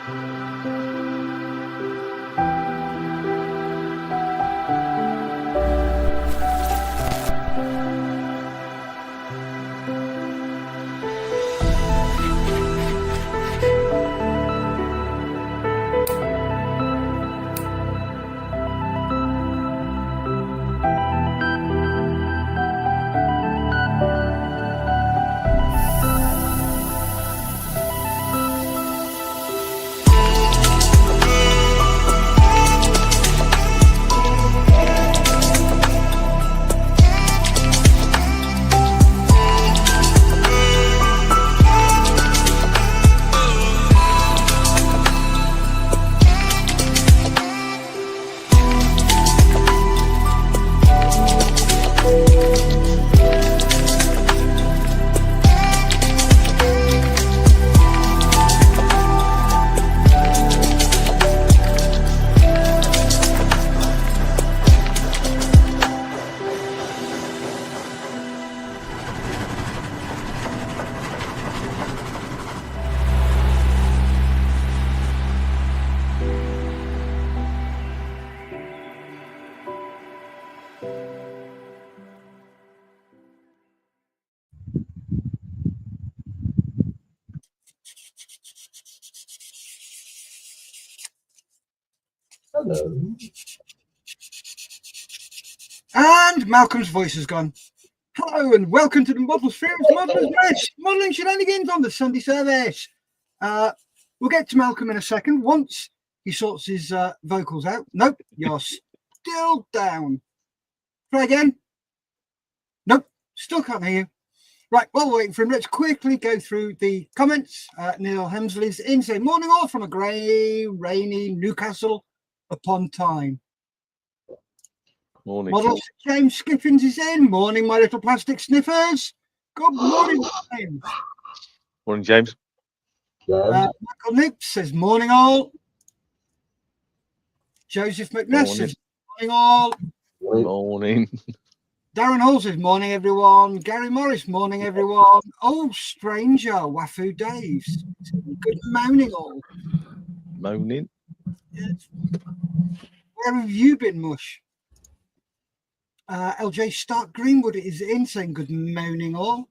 Hello. And Malcolm's voice has gone. Hello and welcome to the Models Films Modelling Shenanigans on the Sunday service. We'll get to Malcolm in a second once he sorts his vocals out. Nope, you're still down. Try again. Nope, still can't hear you. Right, while we're waiting for him, let's quickly go through the comments. Neil Hemsley's in saying, morning all from a grey, rainy Newcastle upon Tyne. Morning. Model James Skiffins is in. Morning, my little plastic sniffers. Good morning, James. Morning, James. Yeah. Michael Nips says, morning all. Joseph McNess says, morning all. Morning. Darren Hall says, morning everyone. Gary Morris, morning everyone. Oh, stranger, Wafu Daves. Good morning all. Moaning. Yes. Where have you been, Mush? LJ Stark Greenwood is in saying good morning all.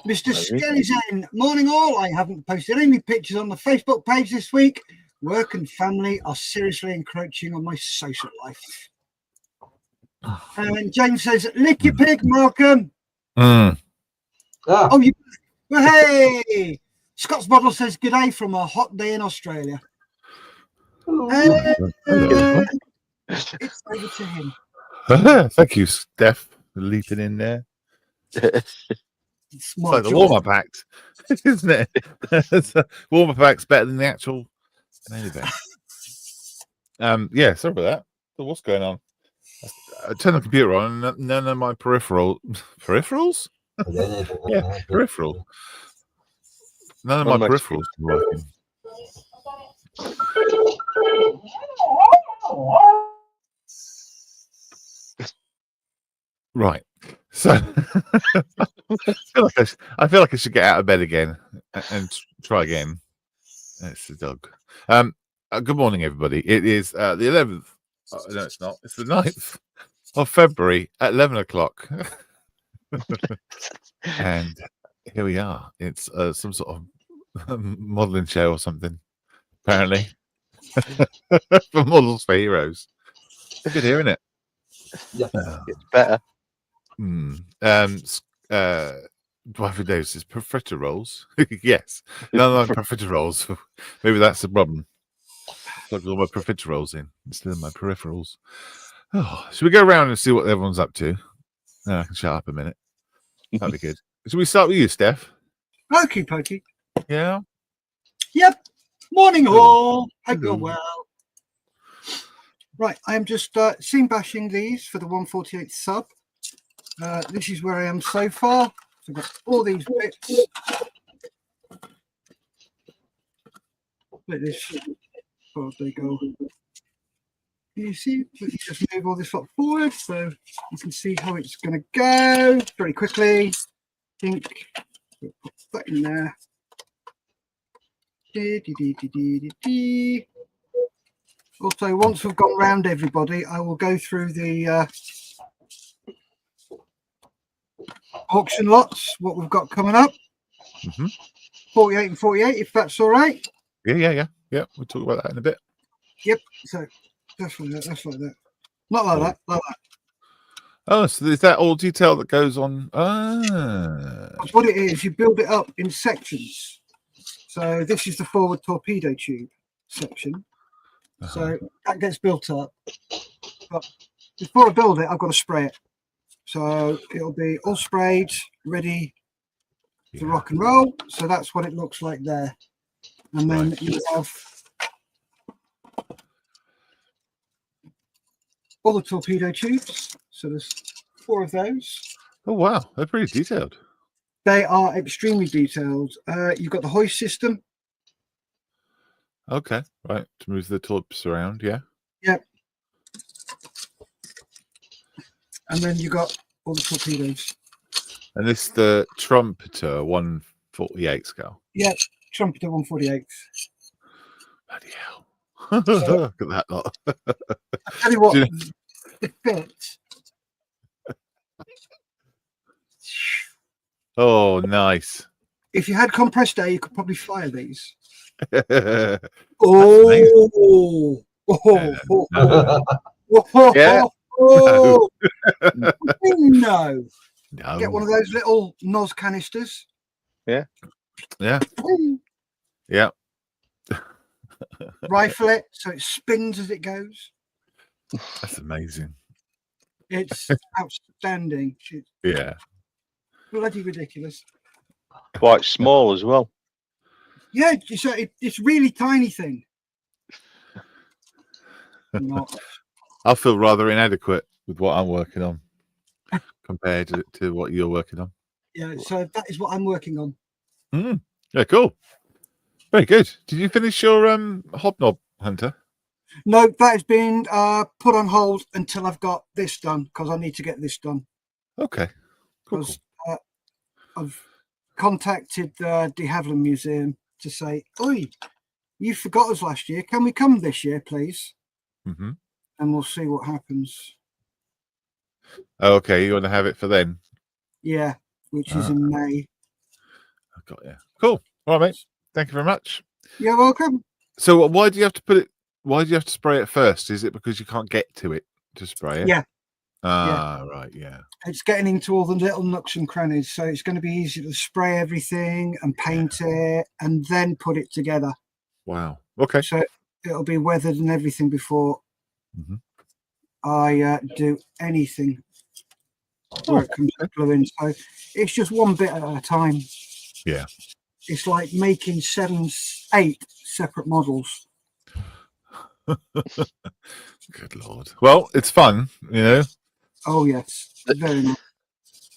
Mr. Skelly's in. Morning all. I haven't posted any pictures on the Facebook page this week. Work and family are seriously encroaching on my social life. And James says, lick your pig, Malcolm. Ah. Oh, you. Well, hey. Scott's Model says, good day from a hot day in Australia. It's over to him. Thank you, Steph, for leaping in there. It's like the warm-up act, isn't it? Warm-up act's better than the actual main event. Yeah, sorry about that. So what's going on? I turned the computer on and none of my peripherals. Yeah, peripheral. None of my peripherals are working. Right. So I feel like I should get out of bed again and try again. It's the dog. Good morning, everybody. It is the 11th. No, it's not. It's the 9th of February at 11 o'clock. And here we are. It's some sort of modeling show or something, apparently. For Models for Heroes. Good hearing it. Yeah, it's better. Dwight Davis is profiteroles. Yes, none of my profiteroles. Maybe that's the problem. Got all my profiteroles in instead of my peripherals. Oh, should we go around and see what everyone's up to? No, I can shut up a minute. That'd be good. Should we start with you, Steph? Okie pokey. Yeah. Yep. Morning all. Hope you're well. Right, I am just scene bashing these for the 148 sub. This is where I am so far. So I've got all these bits. Like this. Oh, they go. You see, let's just move all this up forward so you can see how it's going to go very quickly. I think we'll put that in there. Also, once we've gone round everybody, I will go through the auction lots, what we've got coming up. 48 and 48, if that's all right. Yeah. We'll talk about that in a bit. Yep. So that's like that. That's like that. Not like that. Like that. Oh, so is that all detail that goes on? That's what it is. You build it up in sections. So this is the forward torpedo tube section. So that gets built up. But before I build it, I've got to spray it. So it'll be all sprayed, ready to rock and roll. So that's what it looks like there. And then you have all the torpedo tubes. So there's 4 of those. Oh wow, they're pretty detailed. They are extremely detailed. You've got the hoist system. Okay, right, to move the torps around, yeah. Yep. And then you got all the torpedoes. And this the Trumpeter 148 scale. Yep, Trumpeter 148. Bloody hell. Look at that lot. I'll tell you what, the fit. Oh, nice. If you had compressed air, you could probably fire these. Yeah. Oh, Yeah. No. No. Get one of those little NOS canisters. Yeah. Boom. Yeah. Rifle it so it spins as it goes. That's amazing. It's outstanding. It's Yeah. bloody ridiculous. Quite small as well. Yeah, it's really tiny thing. Not. I feel rather inadequate with what I'm working on compared to what you're working on. Yeah, so that is what I'm working on. Yeah, cool. Very good. Did you finish your hobnob hunter? No, that has been put on hold until I've got this done, because I need to get this done. Okay. Cool. Because I've contacted the De Havilland Museum to say, "Oi, you forgot us last year. Can we come this year, please?" Mm-hmm. And we'll see what happens. Oh, okay, you want to have it for then? Yeah, which is in May. I got you. Cool. All right, mate. Thank you very much. You're welcome. So, why do you have to put it? Why do you have to spray it first? Is it because you can't get to it to spray it? Yeah. Right. Yeah. It's getting into all the little nooks and crannies, so it's going to be easy to spray everything and paint it and then put it together. Wow. Okay. So it'll be weathered and everything before I do anything where it comes to gluing. So it's just one bit at a time. Yeah. It's like making 8 separate models. Good Lord. Well, it's fun, you know. Oh yes, very much.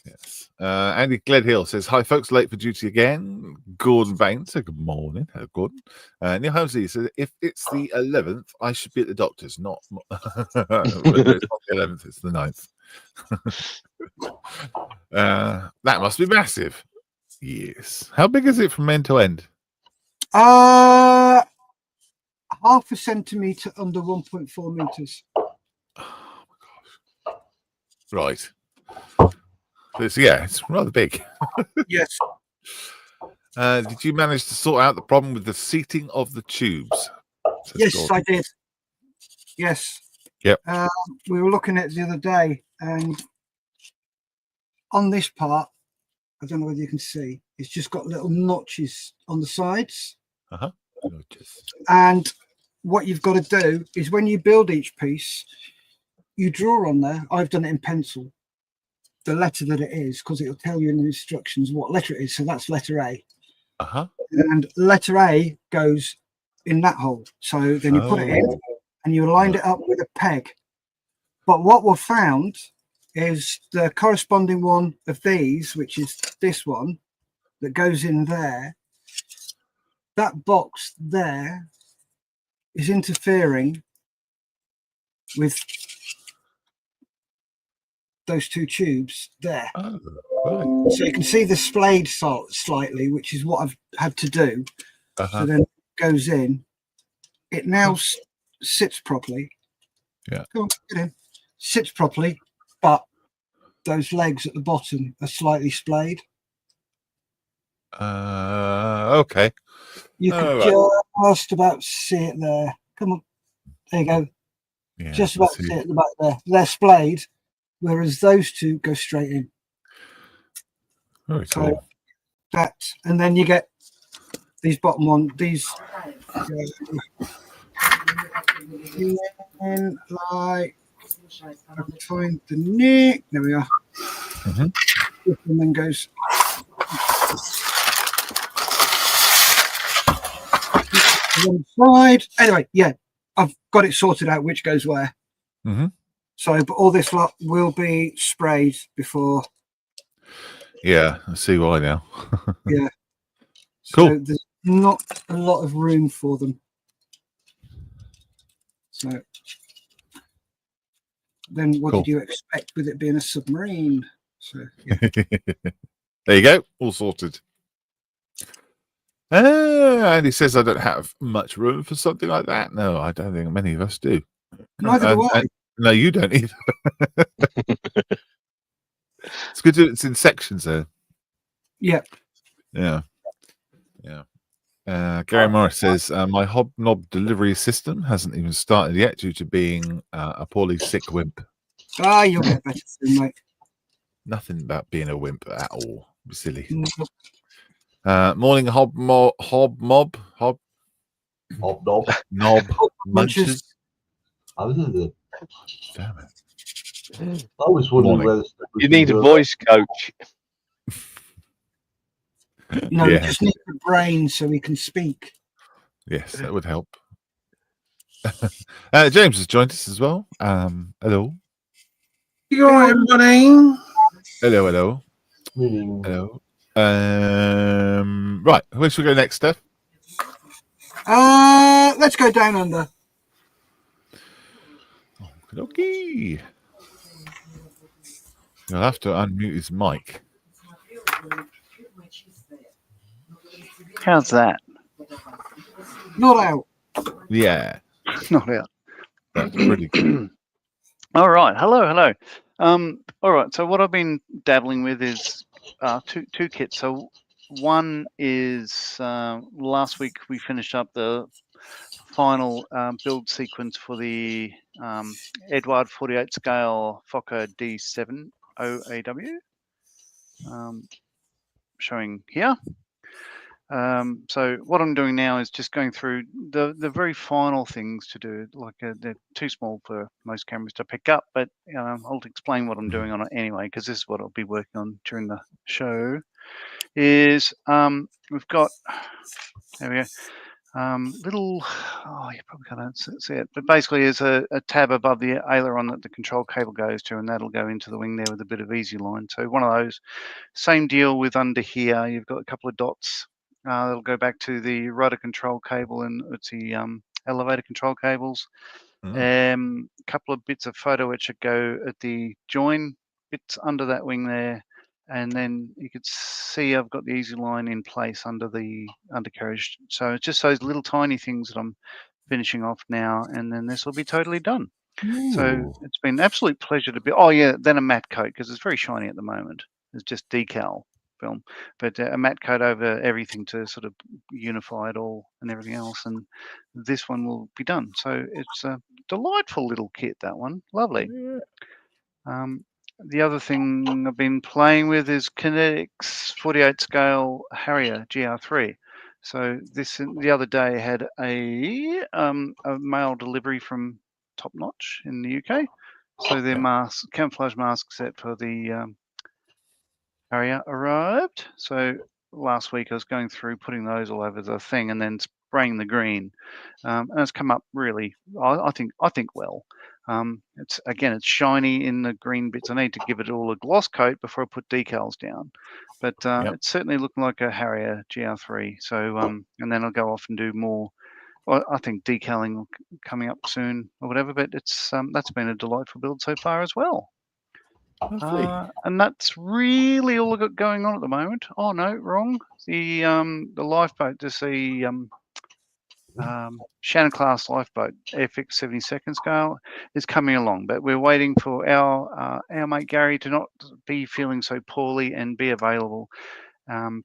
Yes. Andy Gledhill says, "Hi, folks, late for duty again." Gordon Bain says, "Good morning." Hello, Gordon. Neil Housley says, "If it's the 11th, I should be at the doctor's. Not, it's not the 11th, it's the 9th. That must be massive." Yes. How big is it from end to end? Half a centimetre under 1.4 meters. Right. It's rather big. Yes. Did you manage to sort out the problem with the seating of the tubes? Yes, Gordon. I did. Yes. Yep. We were looking at it the other day, and on this part, I don't know whether you can see, it's just got little notches on the sides. And what you've got to do is when you build each piece, you draw on there. I've done it in pencil, the letter that it is, because it'll tell you in the instructions what letter it is. So that's letter A. And letter A goes in that hole. So then you put it in and you lined it up with a peg. But what we've found is the corresponding one of these, which is this one that goes in there, that box there is interfering with those 2 tubes there. Oh, right. So you can see the splayed slightly, which is what I've had to do. Uh-huh. So then goes in, it now sits properly. Yeah. Go on, get in. Sits properly, but those legs at the bottom are slightly splayed. Okay. You could just about see it there. Come on. There you go. Yeah, Just I about to see. see it at the back there. They're splayed, whereas those two go straight in. Very So cool. that, and then you get these bottom one, these and like I can find the neck. There we are. Mhm. And then goes one side. Anyway, yeah, I've got it sorted out which goes where. Mhm. So, but all this lot will be sprayed before. Yeah, I see why now. Yeah. Cool. So there's not a lot of room for them. So then what Cool. did you expect with it being a submarine? So yeah. There you go, all sorted. And he says I don't have much room for something like that. No, I don't think many of us do. Neither do I. No, you don't either. It's good that it's in sections though. Yeah. Yeah. Gary Morris says my hobnob delivery system hasn't even started yet due to being a poorly sick wimp. Ah, you'll get better soon, mate. Nothing about being a wimp at all. Silly. Nope. Morning hobnob Hobnob. munchers. I was in the. Damn it. I always wondered Morning. whether You need a voice coach. No, Yeah. we just need the brain so we can speak. Yes, that would help. James has joined us as well. Hello. You all right, everybody? Hello. Meaning, Hello. Right, where should we go next, Steph? Let's go down under. Okay. You'll have to unmute his mic. How's that? Not out. Yeah, Not out. that's pretty good. All right. Hello. All right. So what I've been dabbling with is two kits. So one is last week we finished up the final build sequence for the Edward 48 scale Fokker D7 OAW, showing here. So what I'm doing now is just going through the very final things to do. Like they're too small for most cameras to pick up, but I'll explain what I'm doing on it anyway, because this is what I'll be working on during the show. Is we've got, there we go, little, oh, you probably can't see it, but basically there's a tab above the aileron that the control cable goes to, and that'll go into the wing there with a bit of easy line. So one of those. Same deal with under here. You've got a couple of dots. That'll go back to the rudder control cable, and it's the elevator control cables. Couple of bits of photo etch that go at the join bits under that wing there, and then you could see I've got the easy line in place under the undercarriage. So it's just those little tiny things that I'm finishing off now, and then this will be totally done. So it's been an absolute pleasure to be. Oh yeah, then a matte coat, because it's very shiny at the moment. It's just decal film, but a matte coat over everything to sort of unify it all and everything else, and this one will be done. So it's a delightful little kit, that one. Lovely. The other thing I've been playing with is Kinetic's 48 scale Harrier GR3. So this the other day had a mail delivery from Top Notch in the UK. So their mask, camouflage mask set for the Harrier arrived. So last week I was going through putting those all over the thing and then spraying the green, and it's come up really. I think well. It's shiny in the green bits. I need to give it all a gloss coat before I put decals down, but it's certainly looking like a Harrier GR3. So and then I'll go off and do more. Well, I think decaling coming up soon or whatever. But it's that's been a delightful build so far as well. And that's really all I've got going on at the moment. Oh no, wrong. The lifeboat. There's the Shannon class lifeboat FX 72nd scale is coming along, but we're waiting for our mate Gary to not be feeling so poorly and be available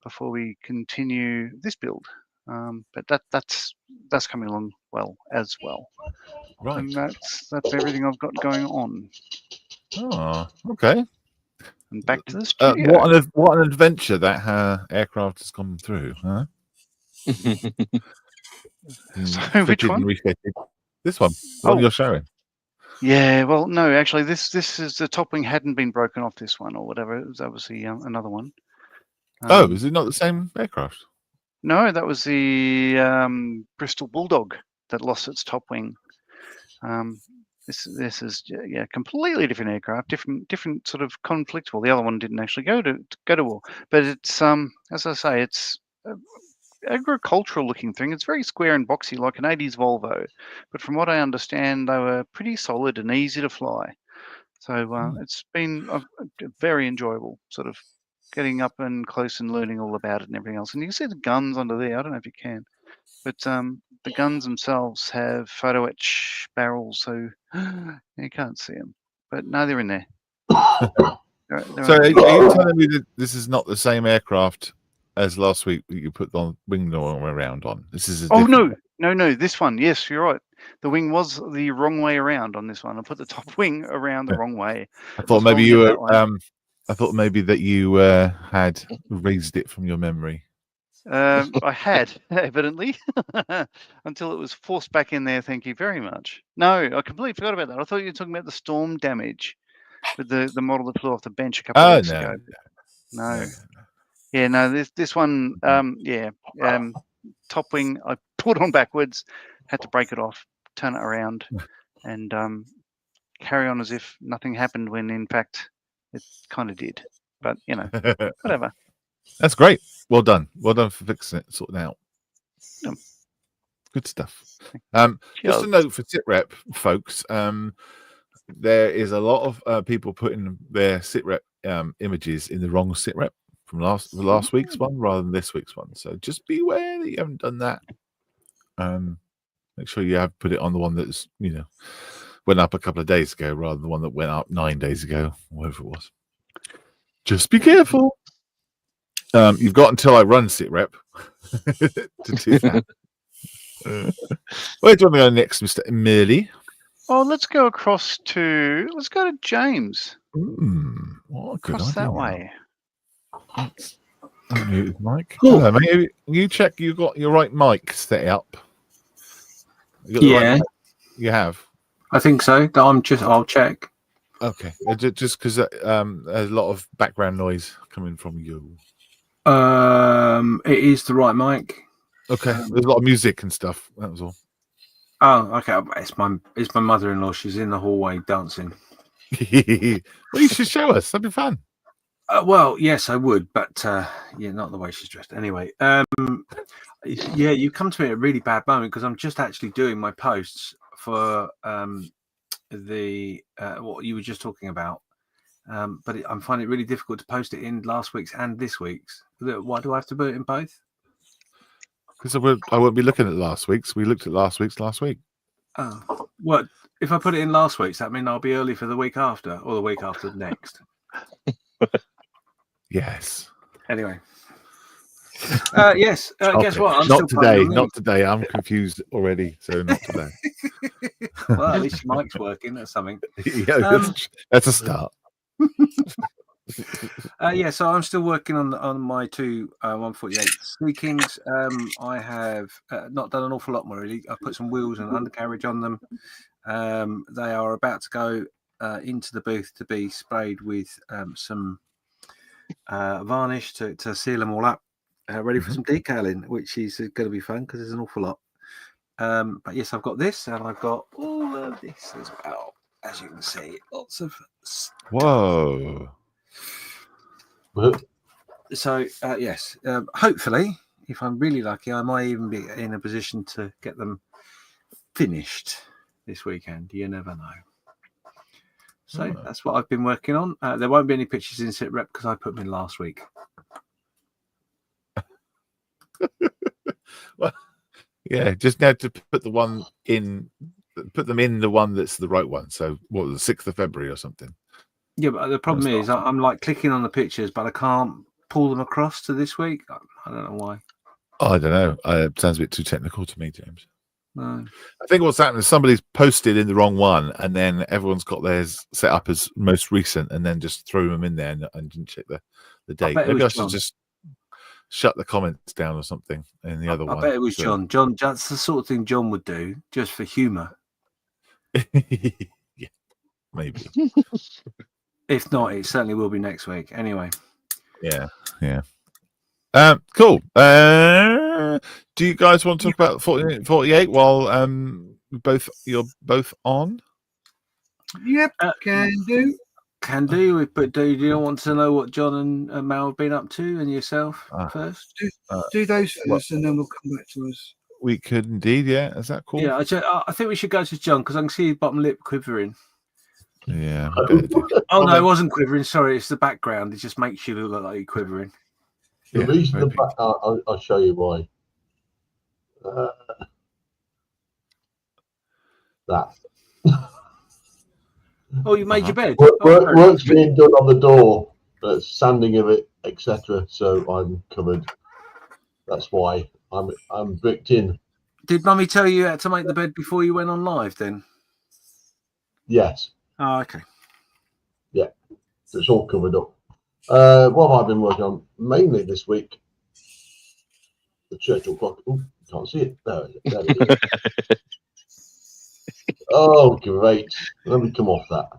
before we continue this build. But that's coming along well as well. Right. And that's everything I've got going on. Oh, okay. And back to the studio. What an adventure that aircraft has gone through, huh? So which one? This one. The one you're showing. Yeah, well, no, actually, this is the top wing hadn't been broken off this one or whatever. It was obviously another one. Is it not the same aircraft? No, that was the Bristol Bulldog that lost its top wing. This is completely different aircraft, different sort of conflict. Well, the other one didn't actually go to war, but it's as I say, it's agricultural looking thing. It's very square and boxy like an 80s Volvo, but from what I understand, they were pretty solid and easy to fly. So it's been very enjoyable, sort of getting up and close and learning all about it and everything else. And you can see the guns under there. I don't know if you can, but the guns themselves have photo etch barrels, so you can't see them. But no, they're in there. So are you telling me that this is not the same aircraft as last week that you put the wing around on? This is no. This one, yes, you're right. The wing was the wrong way around on this one. I put the top wing around the wrong way. I thought maybe you were. I thought maybe that you had raised it from your memory. I had, evidently, until it was forced back in there. Thank you very much. No, I completely forgot about that. I thought you were talking about the storm damage with the model that flew off the bench a couple of weeks ago. No. Yeah, no, this one, top wing, I put on backwards, had to break it off, turn it around, and carry on as if nothing happened when, in fact, it kind of did. But, whatever. That's great. Well done. Well done for fixing it, sorting it out. Good stuff. Just a note for SITREP, folks. There is a lot of people putting their SITREP images in the wrong SITREP from last week's one rather than this week's one. So just be aware that you haven't done that. Make sure you have put it on the one that's, went up a couple of days ago rather than the one that went up 9 days ago, whatever it was. Just be careful. You've got until I run SITREP to do that. Where do you want to go next, Mr. Merley? Oh, let's go to James. Across that way. Unmute mic. Hello, mate. You check you got your right mic set up. Right, you have. I think so. I'll check. Okay, just because there's a lot of background noise coming from you. It is the right mic. Okay, there's a lot of music and stuff. That was all. Oh, okay. It's my mother-in-law. She's in the hallway dancing. Well, you should show us. That'd be fun. Well, yes, I would, but not the way she's dressed. Anyway, you come to me at a really bad moment because I'm just actually doing my posts for the what you were just talking about. But I'm finding it really difficult to post it in last week's and this week's. Why do I have to put it in both? Because I won't be looking at last week's. We looked at last week's last week. Oh, what? If I put it in last week's, that means I'll be early for the week after or the week after next. Yes. Anyway. Yes. Guess what? Not today. Not today. I'm confused already. So not today. Well, at least your mic's working. That's something. Yeah, that's a start. So I'm still working on my two 148 Sea Kings. I have not done an awful lot more really. I put some wheels and undercarriage on them. They are about to go into the booth to be sprayed with some varnish to seal them all up, ready for some decaling, which is going to be fun because there's an awful lot. But yes, I've got this and I've got all of this as well. As you can see, lots of whoa. So yes, hopefully, if I'm really lucky, I might even be in a position to get them finished this weekend. You never know. So that's what I've been working on. There won't be any pictures in SITREP because I put them in last week. Well, Yeah, just now to put the one in, put them in the one that's the right one. So what was the 6th of February or something? Yeah, but the problem is I'm like clicking on the pictures, but I can't pull them across to this week. I don't know why. Oh, I don't know. It sounds a bit too technical to me, James. No. I think what's happened is somebody's posted in the wrong one, and then everyone's got theirs set up as most recent, and then just threw them in there and didn't check the date. bet it Maybe was I should John. just shut the comments down or something in the other I one. bet it was So- John. John, that's the sort of thing John would do just for humour. Yeah, maybe. If not, it certainly will be next week. Anyway. Yeah. Cool. Do you guys want to talk about 48 while you're both on? Yep, can do. Can do, but do you want to know what John and Mal have been up to, and yourself first? Do those first, and then we'll come back to us. We could indeed, yeah. Is that cool? Yeah, I think we should go to John because I can see his bottom lip quivering. Yeah. we better do. Oh no, it wasn't quivering. Sorry, it's the background. It just makes you look like you're quivering. The Yeah, reason very I'll show you why. That. Oh, you made your bed. Work's being done on the door, sanding of it, etc. So I'm covered. That's why I'm bricked in. Did Mummy tell you how to make the bed before you went on live? Then. Yes. Oh, okay. Yeah. So it's all covered up. What have I been working on mainly this week? The Churchill clock. Oh, can't see it. There it is. Oh, great. Let me come off that.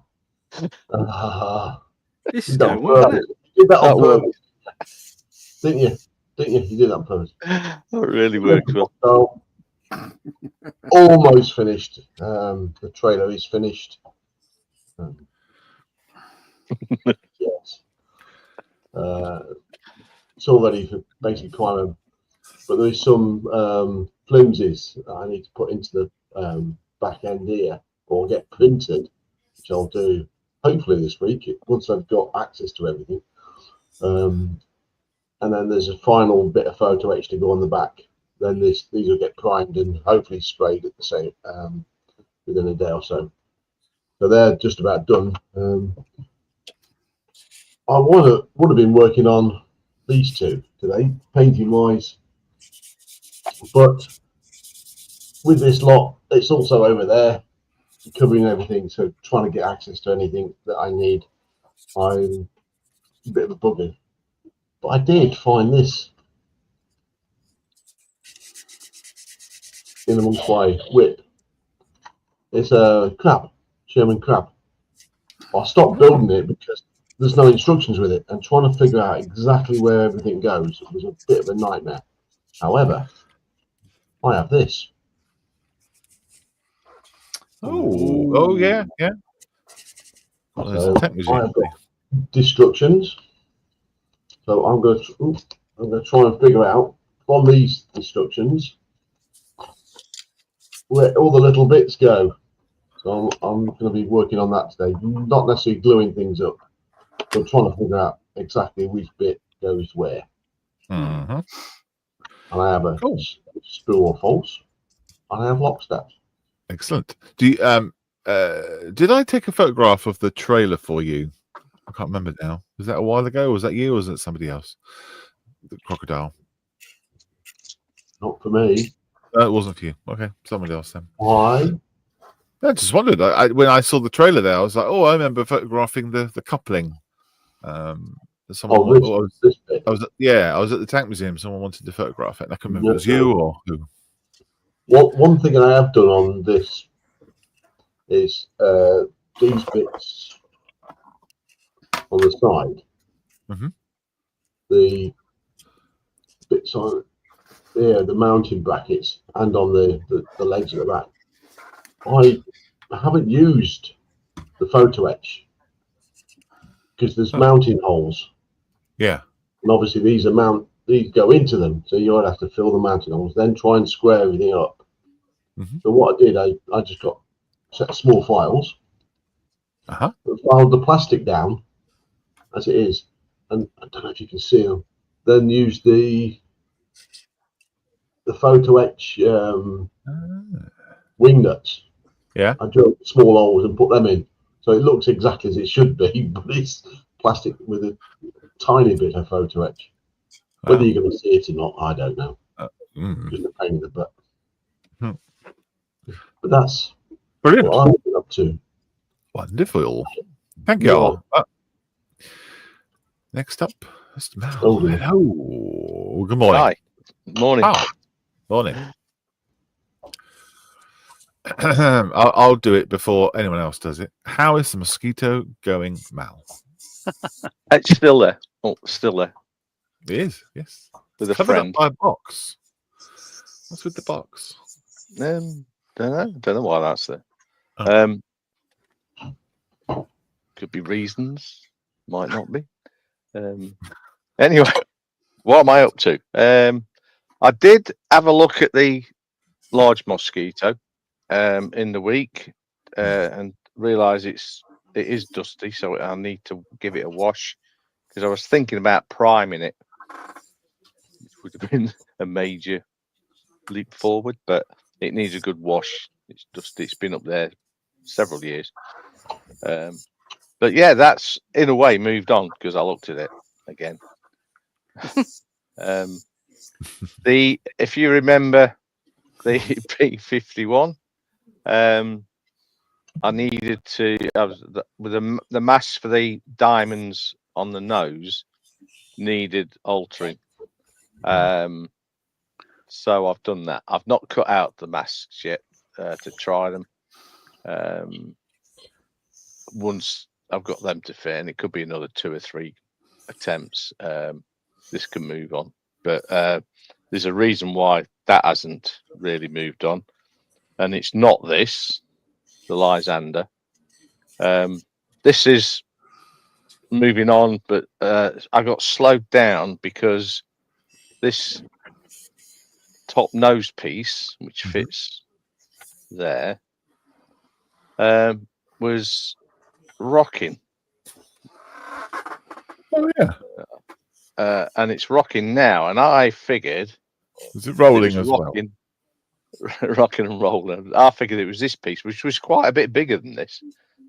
This You is did that going on well, purpose. You did that on purpose. Didn't you? You did that on purpose. That really works well. So, almost finished. The trailer is finished. Yes. It's all ready for basic climbing, but there is some flimsies that I need to put into the back end here or get printed, which I'll do hopefully this week once I've got access to everything. And then there's a final bit of photo etch to go on the back. Then these will get primed and hopefully sprayed at the same within a day or so. So they're just about done. I would have been working on these two today, painting wise, but with this lot, it's also over there covering everything. So trying to get access to anything that I need, I'm a bit of a bugger. But I did find this in amongst my whip. It's a crab, German crab. I stopped building it because there's no instructions with it, and trying to figure out exactly where everything goes was a bit of a nightmare. However, I have this. Oh yeah. Well, there's a tech museum. I've got destructions. So I'm going to try and figure out from these destructions where all the little bits go. So I'm going to be working on that today. Not necessarily gluing things up, but trying to figure out exactly which bit goes where. Mm-hmm. And I have a screw or false, and I have lock steps. Excellent. Do you, did I take a photograph of the trailer for you? I can't remember now. Was that a while ago? Was that you, or was it somebody else? The crocodile. Not for me. It wasn't for you. Okay, somebody else then. Why? I just wondered. When I saw the trailer there, I was like, "Oh, I remember photographing the coupling." Someone, this bit. I was at the tank museum. Someone wanted to photograph it, and I couldn't remember if it was you or who. One thing I have done on this is these bits on the side, the bits on the mounting brackets, and on the legs at the back. I haven't used the photo etch because there's mounting holes. Yeah. And obviously these go into them, so you would have to fill the mounting holes, then try and square everything up. So what I did, I just got a set of small files, filed the plastic down as it is, and I don't know if you can see them. Then use the the photo etch wing nuts. Yeah. I drilled small holes and put them in, so it looks exactly as it should be, but it's plastic with a tiny bit of photo etch. Wow. Whether you're going to see it or not, I don't know. Just a pain in the butt. Hmm. But that's Brilliant. what I've been up to. Wonderful. Thank you Yeah. all. Next up, Mr. Mal. Oh, dear. Hello. Good morning. Hi. Morning. Oh, morning. I'll do it before anyone else does it. How is the mosquito going, Mal? It's still there. Oh, still there. It is, yes. With a Covered friend. up by a box. What's with the box? Don't know why that's there. Oh. Could be reasons. Might not be. Anyway, what am I up to? I did have a look at the large mosquito in the week and realise it is dusty, so I need to give it a wash, because I was thinking about priming it, which would have been a major leap forward, but it needs a good wash. It's dusty. It's been up there several years. But yeah, that's in a way moved on because I looked at it again. If you remember the P51, I needed to with the mask for the diamonds on the nose needed altering. So I've done that. I've not cut out the masks yet to try them. Once I've got them to fit, and it could be another 2 or 3 attempts, this can move on. But there's a reason why that hasn't really moved on, and it's not the Lysander. This is moving on, but I got slowed down because this top nose piece, which fits there, was rocking. Oh yeah. And it's rocking now, and I figured Is it rolling it was as rocking, rocking and rolling. I figured it was this piece, which was quite a bit bigger than this,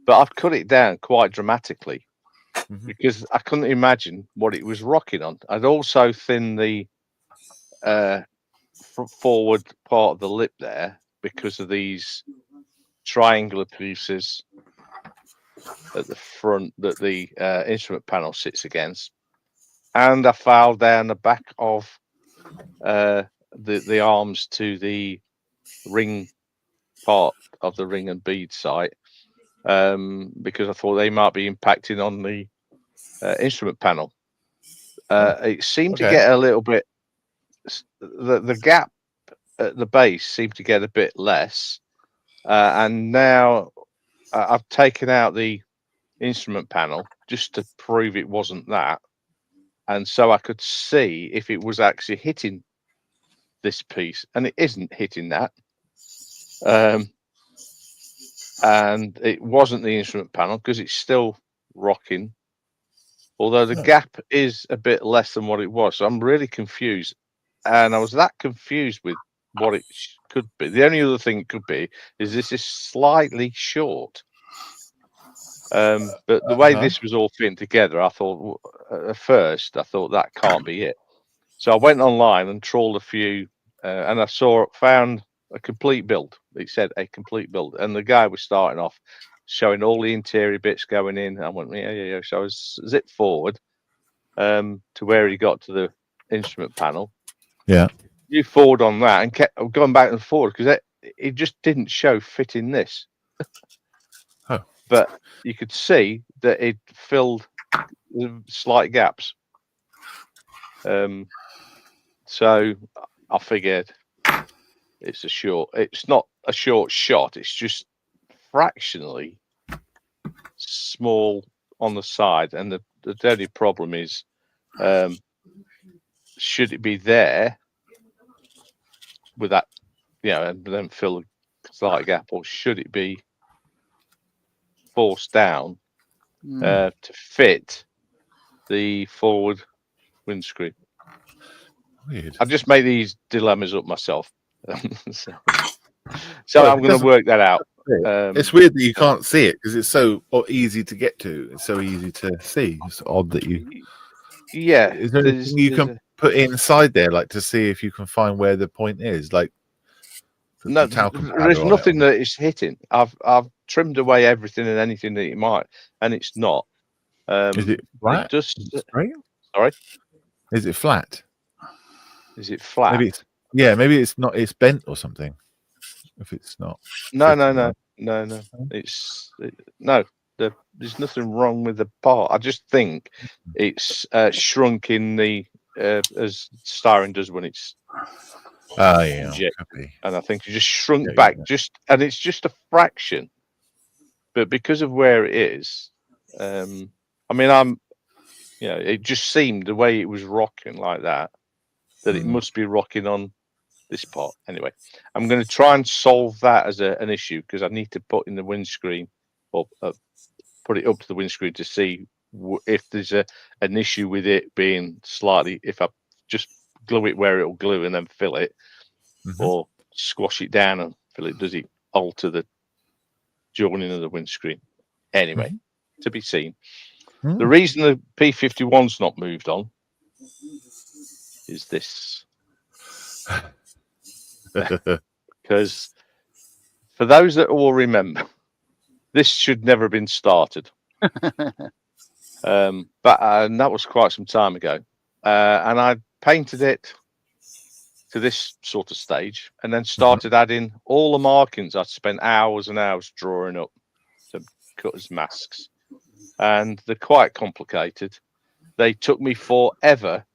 but I've cut it down quite dramatically because I couldn't imagine what it was rocking on. I'd also thinned the forward part of the lip there because of these triangular pieces at the front that the instrument panel sits against, and I filed down the back of the arms to the ring part of the ring and bead sight, because I thought they might be impacting on the instrument panel. It seemed to get a little bit, the gap at the base seemed to get a bit less, and now I've taken out the instrument panel just to prove it wasn't that, and so I could see if it was actually hitting this piece, and it isn't hitting that. And it wasn't the instrument panel because it's still rocking, although the gap is a bit less than what it was. So I'm really confused, and I was that confused with what it could be. The only other thing it could be is this is slightly short. But the way this was all fitting together, I thought at first that can't be it. So I went online and trawled a few, and I found a complete build. It said a complete build, and the guy was starting off showing all the interior bits going in. I went, yeah. So I was zipped forward to where he got to the instrument panel. Yeah. You forward on that and kept going back and forward because it just didn't show fitting this. But you could see that it filled slight gaps. So I figured it's not a short shot, it's just fractionally small on the side, and the only problem is should it be there with that, and then fill a slight gap, or should it be forced down to fit the forward windscreen? Weird. I just make these dilemmas up myself. so Well, I'm going to work that out. It's weird that you can't see it because it's so easy to get to. It's so easy to see. It's odd that you. Yeah. Is there anything you can put inside there, like to see if you can find where the point is? Like, no, the talcum powder there's on nothing it. that is hitting. I've trimmed away everything and anything that it might, and it's not. Is it flat? Just Is it straight? sorry. Is it flat? Is it flat? Maybe it's maybe it's not. It's bent or something. If it's not. No. There's nothing wrong with the part. I just think it's shrunk in the as styrene does when it's and I think it just shrunk back and it's just a fraction. But because of where it is, it just seemed the way it was rocking like that it must be rocking on this part. Anyway, I'm going to try and solve that as an issue because I need to put in the windscreen or put it up to the windscreen to see if there's an issue with it being slightly, if I just glue it where it'll glue and then fill it or squash it down and fill it, does it alter the joining of the windscreen? Anyway, to be seen. The reason the P51's not moved on is this. Because for those that will remember, this should never have been started. But that was quite some time ago. And I painted it to this sort of stage and then started adding all the markings I'd spent hours and hours drawing up to cut as masks. And they're quite complicated. They took me forever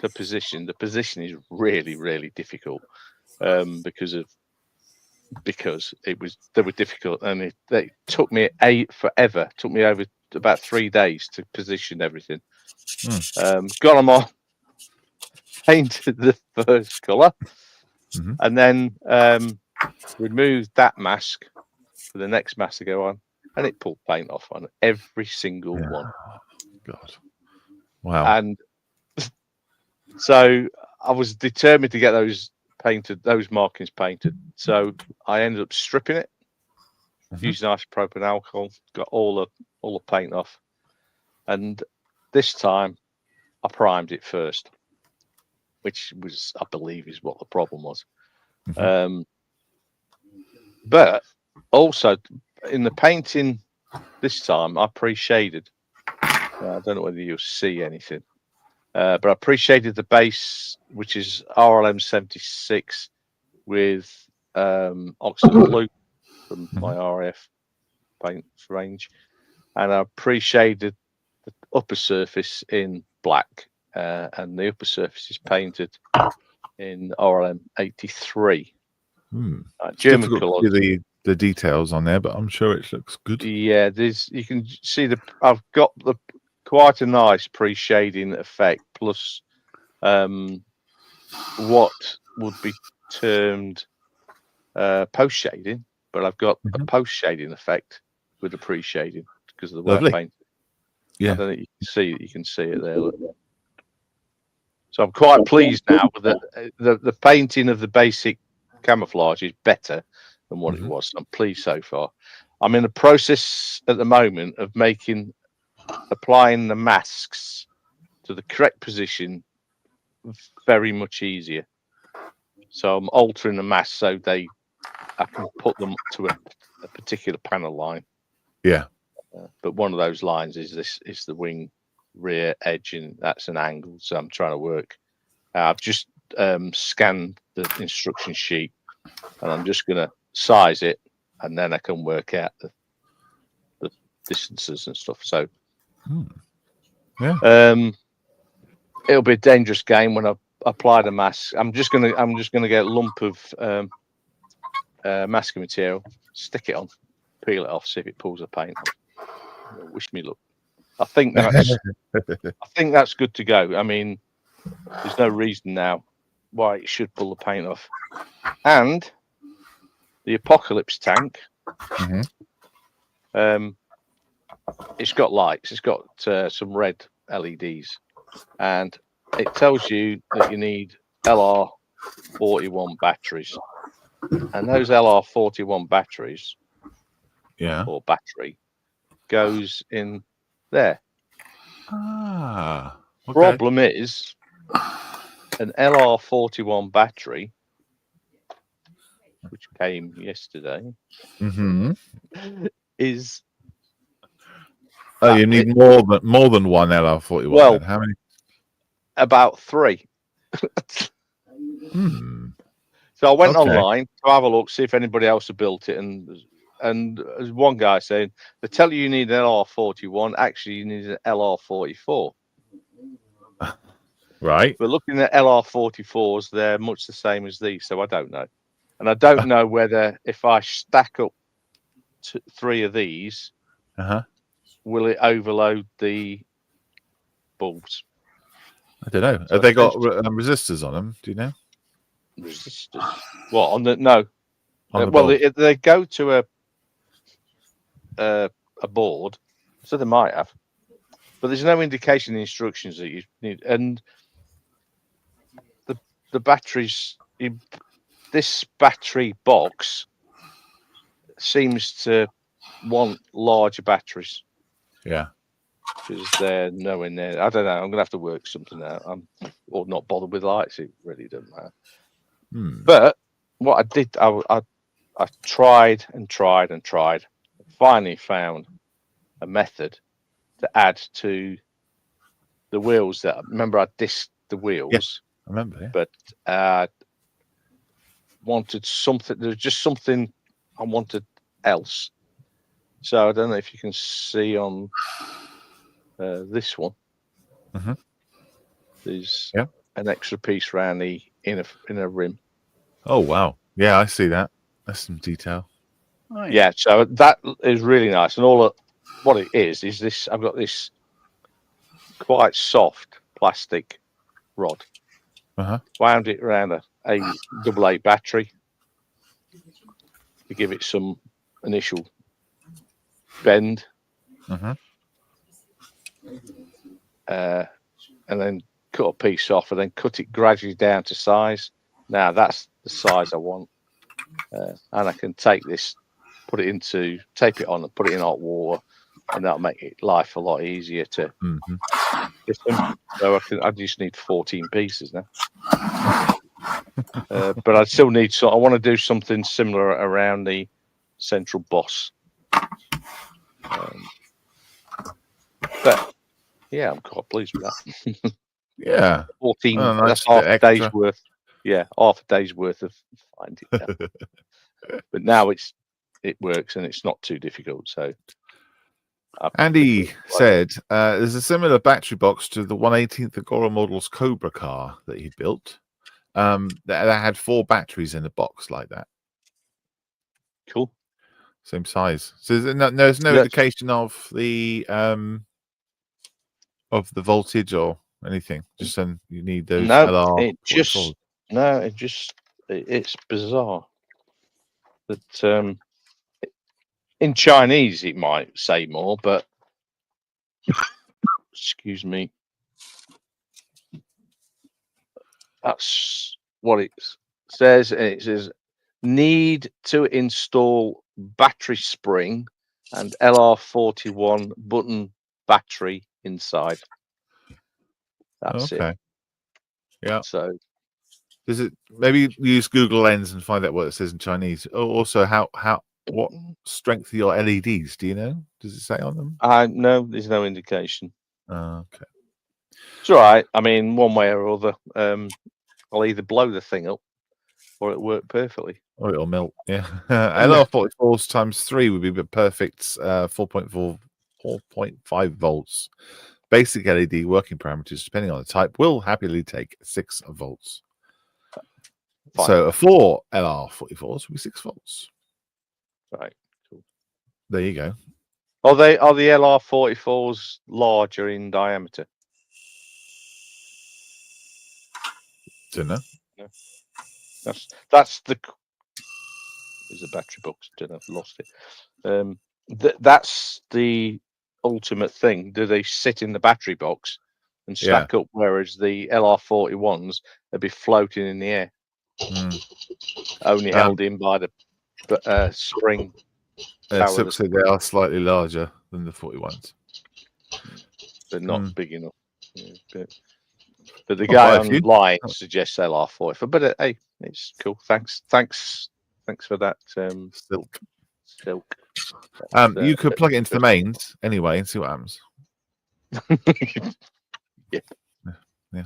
to position. The position is really, really difficult because they were difficult, and they took me forever. Took me over about 3 days to position everything. Got them on, painted the first colour, and then removed that mask for the next mask to go on, and it pulled paint off on every single one. God, wow! And so I was determined to get those markings painted. So I ended up stripping it, using isopropyl alcohol, got all the paint off, and this time I primed it first, which was, I believe, is what the problem was. But also in the painting this time, I pre-shaded. I don't know whether you'll see anything. But I pre-shaded the base, which is RLM 76 with Oxford Blue from my RF paint range, and I pre-shaded the upper surface in black, and the upper surface is painted in RLM 83. German colour. The details on there, but I'm sure it looks good. Yeah, you can see I've got quite a nice pre-shading effect, plus what would be termed post-shading, but I've got a post-shading effect with the pre-shading because of the way I paint. Yeah, I don't think you can see it there. Look. So I'm quite pleased now with the painting of the basic camouflage is better than what it was. I'm pleased so far. I'm in the process at the moment of applying the masks to the correct position very much easier. So I'm altering the mask so I can put them to a particular panel line. Yeah. But one of those lines is the wing rear edge, and that's an angle. So I'm trying to work. I've just scanned the instruction sheet, and I'm just going to size it, and then I can work out the distances and stuff. So it'll be a dangerous game when I apply the mask. I'm just gonna get a lump of masking material, stick it on, peel it off, see if it pulls the paint off. Wish me luck. I think that's good to go. I mean, there's no reason now why it should pull the paint off. And the Apocalypse tank, it's got lights. It's got some red LEDs, and it tells you that you need LR41 batteries, and those LR41 batteries or battery goes in there. Ah, okay. Problem is, an LR41 battery, which came yesterday, is. Oh, you need more than one LR41. Well, then. How many? About 3. So I went online to have a look, see if anybody else had built it, and there's one guy saying they tell you need an LR41. Actually, you need an LR44. Right. But looking at LR44s, they're much the same as these, so I don't know. And I don't know whether if I stack up 3 of these, will it overload the bulbs? I don't know. So Have they got resistors on them? Do you know? Resistors? What on the no? On the Well, bulb. they go to a board, so they might have, but there's no indication in the instructions that you need. And the batteries, this battery box seems to want larger batteries. Yeah. Because they're nowhere near. I don't know. I'm gonna have to work something out. Or not bothered with lights. It really doesn't matter. But what I did, I tried and tried and tried. Finally found a method to add to the wheels. That remember I disked the wheels. Yes, I remember. Yeah. But wanted something. There's just something I wanted else. So I don't know if you can see on this one. There's an extra piece around the inner rim. Oh wow! Yeah, I see that. That's some detail. Nice. Yeah, so that is really nice. And what it is this. I've got this quite soft plastic rod. Wound it around a AA battery to give it some initial bend. And then cut a piece off and then cut it gradually down to size. Now that's the size I want. And I can take this, tape it on and put it in hot water, and that'll make life a lot easier to get them. So I just need 14 pieces now. But I still need I want to do something similar around the central boss. But yeah, I'm quite pleased with that. Yeah. 14. Nice, that's half a extra. day's worth. Yeah, half a day's worth of finding it. But now it works and it's not too difficult. So Andy said there's a similar battery box to the 1/18th Agora Models Cobra car that he built. That had 4 batteries in a box like that. Cool. Same size. So there's no indication of the voltage or anything. Just then you need those LR44s. It's bizarre that in Chinese it might say more, but excuse me, that's what it says. And it says need to install battery spring and LR41 button battery inside. That's it. Yeah. So does it maybe use Google Lens and find out what it says in Chinese? Oh, also what strength are your LEDs? Do you know? Does it say on them? No, there's no indication. Okay. It's all right. I mean, one way or other, I'll either blow the thing up or it'll work perfectly. Or it'll melt. Yeah. LR44s times 3 would be the perfect 4.5 volts. Basic LED working parameters, depending on the type, will happily take 6 volts. Fine. So a 4 LR44s will be 6 volts. Right. Cool. There you go. Are the LR44s larger in diameter? Don't know. No. That's the. There's a battery box. Don't know. I've lost it. That's the ultimate thing. Do they sit in the battery box, and stack up, whereas the LR41s would be floating in the air, only held in by the spring. Some say they are slightly larger than the 41s. But not big enough. Yeah, but the guy online suggests LR40. But hey, it's cool. Thanks for that. Silk. You could plug it into the mains anyway and see what happens. Yeah.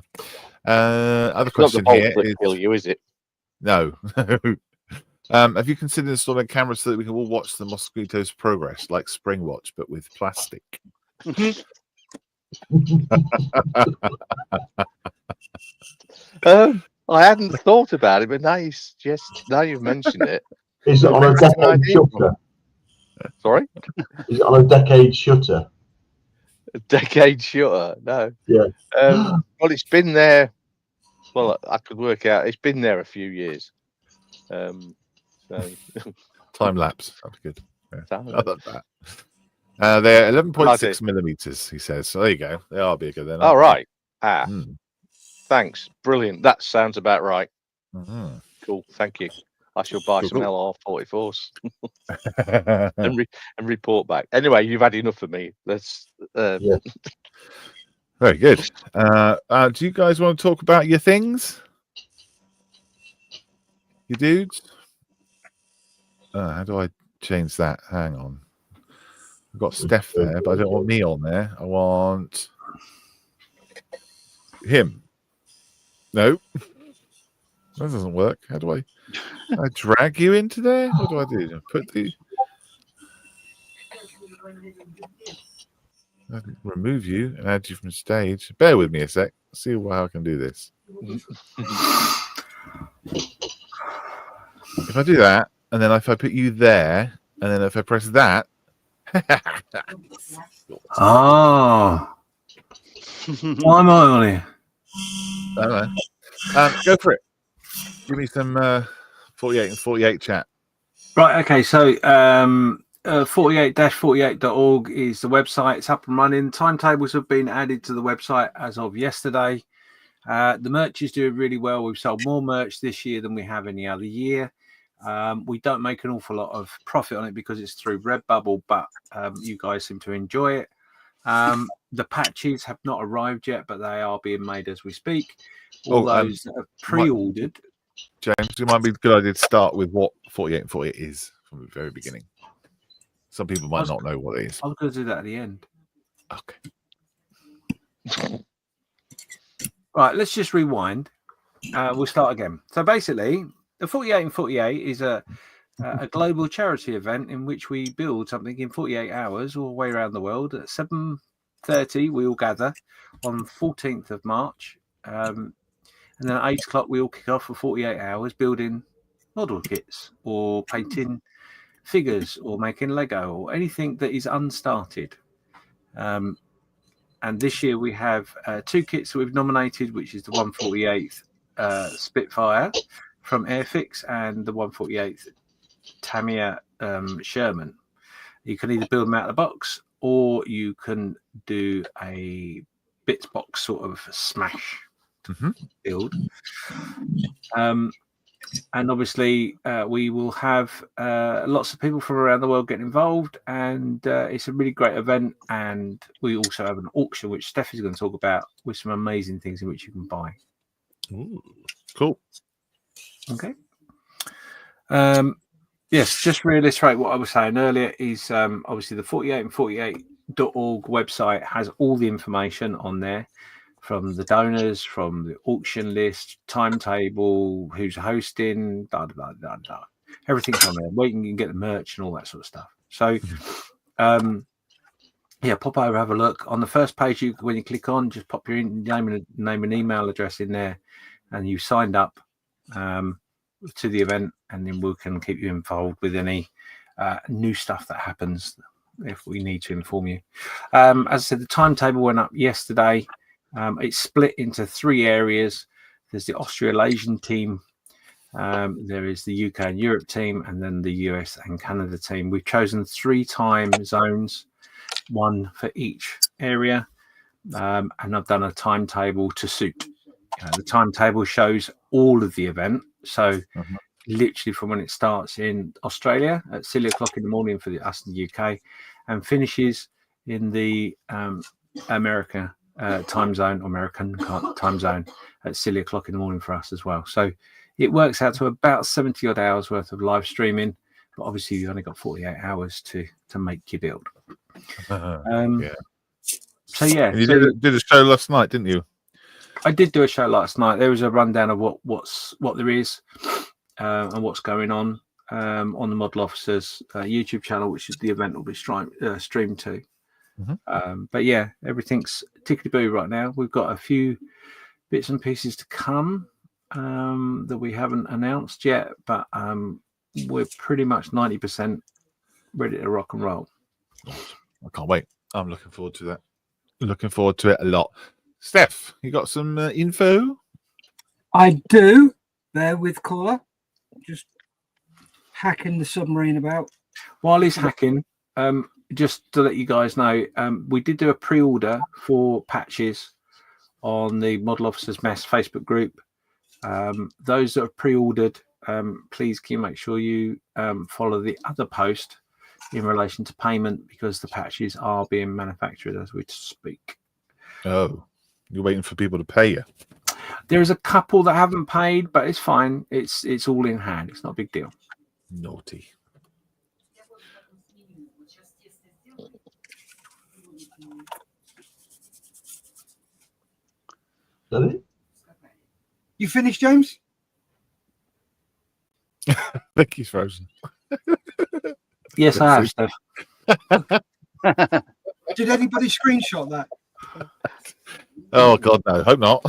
Other question here is, kill you, is it? No. Have you considered installing cameras so that we can all watch the mosquitoes' progress, like Spring Watch, but with plastic? I hadn't thought about it, but now you've mentioned it. Is it on a decade shutter? Sorry? Is it on a decade shutter? A decade shutter? No. Yeah. Well, it's been there. Well, I could work out. It's been there a few years. So. Time lapse. That's good. Yeah. I love that. They're 11.6 millimeters, he says. So there you go. They are bigger than. Oh, right. Thanks. Brilliant. That sounds about right. Cool. Thank you. I shall buy some LR44s and report back. Anyway, you've had enough of me. Let's. Very good. Do you guys want to talk about your things? You dudes? How do I change that? Hang on. I've got Steph there, but I don't want me on there. I want him. No. That doesn't work. How do I drag you into there? What do I do? I can remove you and add you from stage. Bear with me a sec. See how I can do this. If I do that, and then if I put you there, and then if I press that. Why am I on here? I don't know. Go for it. Give me some 48 and 48 chat. Right. Okay. So 48-48.org is the website. It's up and running. Timetables have been added to the website as of yesterday. The merch is doing really well. We've sold more merch this year than we have any other year. We don't make an awful lot of profit on it because it's through Redbubble, but you guys seem to enjoy it. The patches have not arrived yet, but they are being made as we speak. All those that have pre-ordered. James, it might be a good idea to start with what 48 and 48 is from the very beginning. Some people might not know what it is. I was going to do that at the end. Okay. Right, let's just rewind. We'll start again. So basically, the 48 and 48 is a global charity event in which we build something in 48 hours all the way around the world. At 7:30, we all gather on 14th of March. And then at 8 o'clock, we all kick off for 48 hours building model kits or painting figures or making Lego or anything that is unstarted. And this year we have 2 kits that we've nominated, which is the 148th Spitfire from Airfix and the 148th Tamiya Sherman. You can either build them out of the box or you can do a bits box sort of smash build. And obviously we will have lots of people from around the world getting involved, and it's a really great event. And we also have an auction which Steph is going to talk about with some amazing things in which you can buy. Ooh, cool. Okay. Yes, just reiterate what I was saying earlier is obviously the 48 and 48.org website has all the information on there, from the donors, from the auction list, timetable, who's hosting, everything's on there. Where you can get the merch and all that sort of stuff. So, pop over, have a look. On the first page, when you click on, just pop your name and email address in there, and you signed up to the event, and then we can keep you involved with any new stuff that happens if we need to inform you. As I said, the timetable went up yesterday. It's split into 3 areas. There's the Australasian team, there is the UK and Europe team, and then the US and Canada team. We've chosen 3 time zones, 1 for each area. and I've done a timetable to suit. The timetable shows all of the event, so literally from when it starts in Australia at silly o'clock in the morning for us in the UK, and finishes in the American time zone at silly o'clock in the morning for us as well. So it works out to about 70 odd hours worth of live streaming, but obviously you've only got 48 hours to make your build. Yeah. So yeah, and you did a show last night, didn't you? I did do a show last night. There was a rundown of what there is and what's going on the Model Officers YouTube channel, which is the event will be streamed to. But yeah, everything's tickety-boo right now. We've got a few bits and pieces to come that we haven't announced yet, but we're pretty much 90% ready to rock and roll. I can't wait. I'm looking forward to that. Looking forward to it a lot. Steph, you got some info? I do. Bear with caller. Just hacking the submarine about. While he's hacking, just to let you guys know, we did do a pre-order for patches on the Model Officers Mess Facebook group. Those that have pre-ordered, please can you make sure you follow the other post in relation to payment, because the patches are being manufactured as we speak. Oh, you're waiting for people to pay you? There is a couple that haven't paid, but it's fine. It's all in hand. It's not a big deal. Naughty. That it? You finished, James? I think he's frozen. Yes, I have, Steph. Did anybody screenshot that? Oh God, no! Hope not.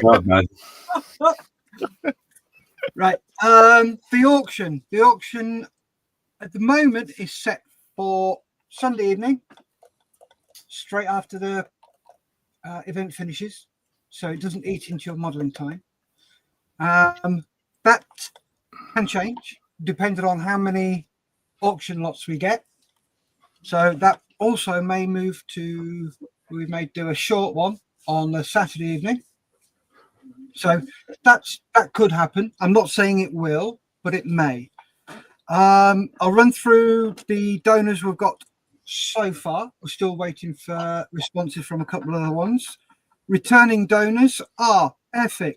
God, no. Right. The auction at the moment is set for Sunday evening, straight after the event finishes, so it doesn't eat into your modelling time. That can change depending on how many auction lots we get. So that also may move to, we may do a short one on a Saturday evening. So that could happen. I'm not saying it will, but it may. I'll run through the donors we've got so far. We're still waiting for responses from a couple of other ones. Returning donors are Airfix,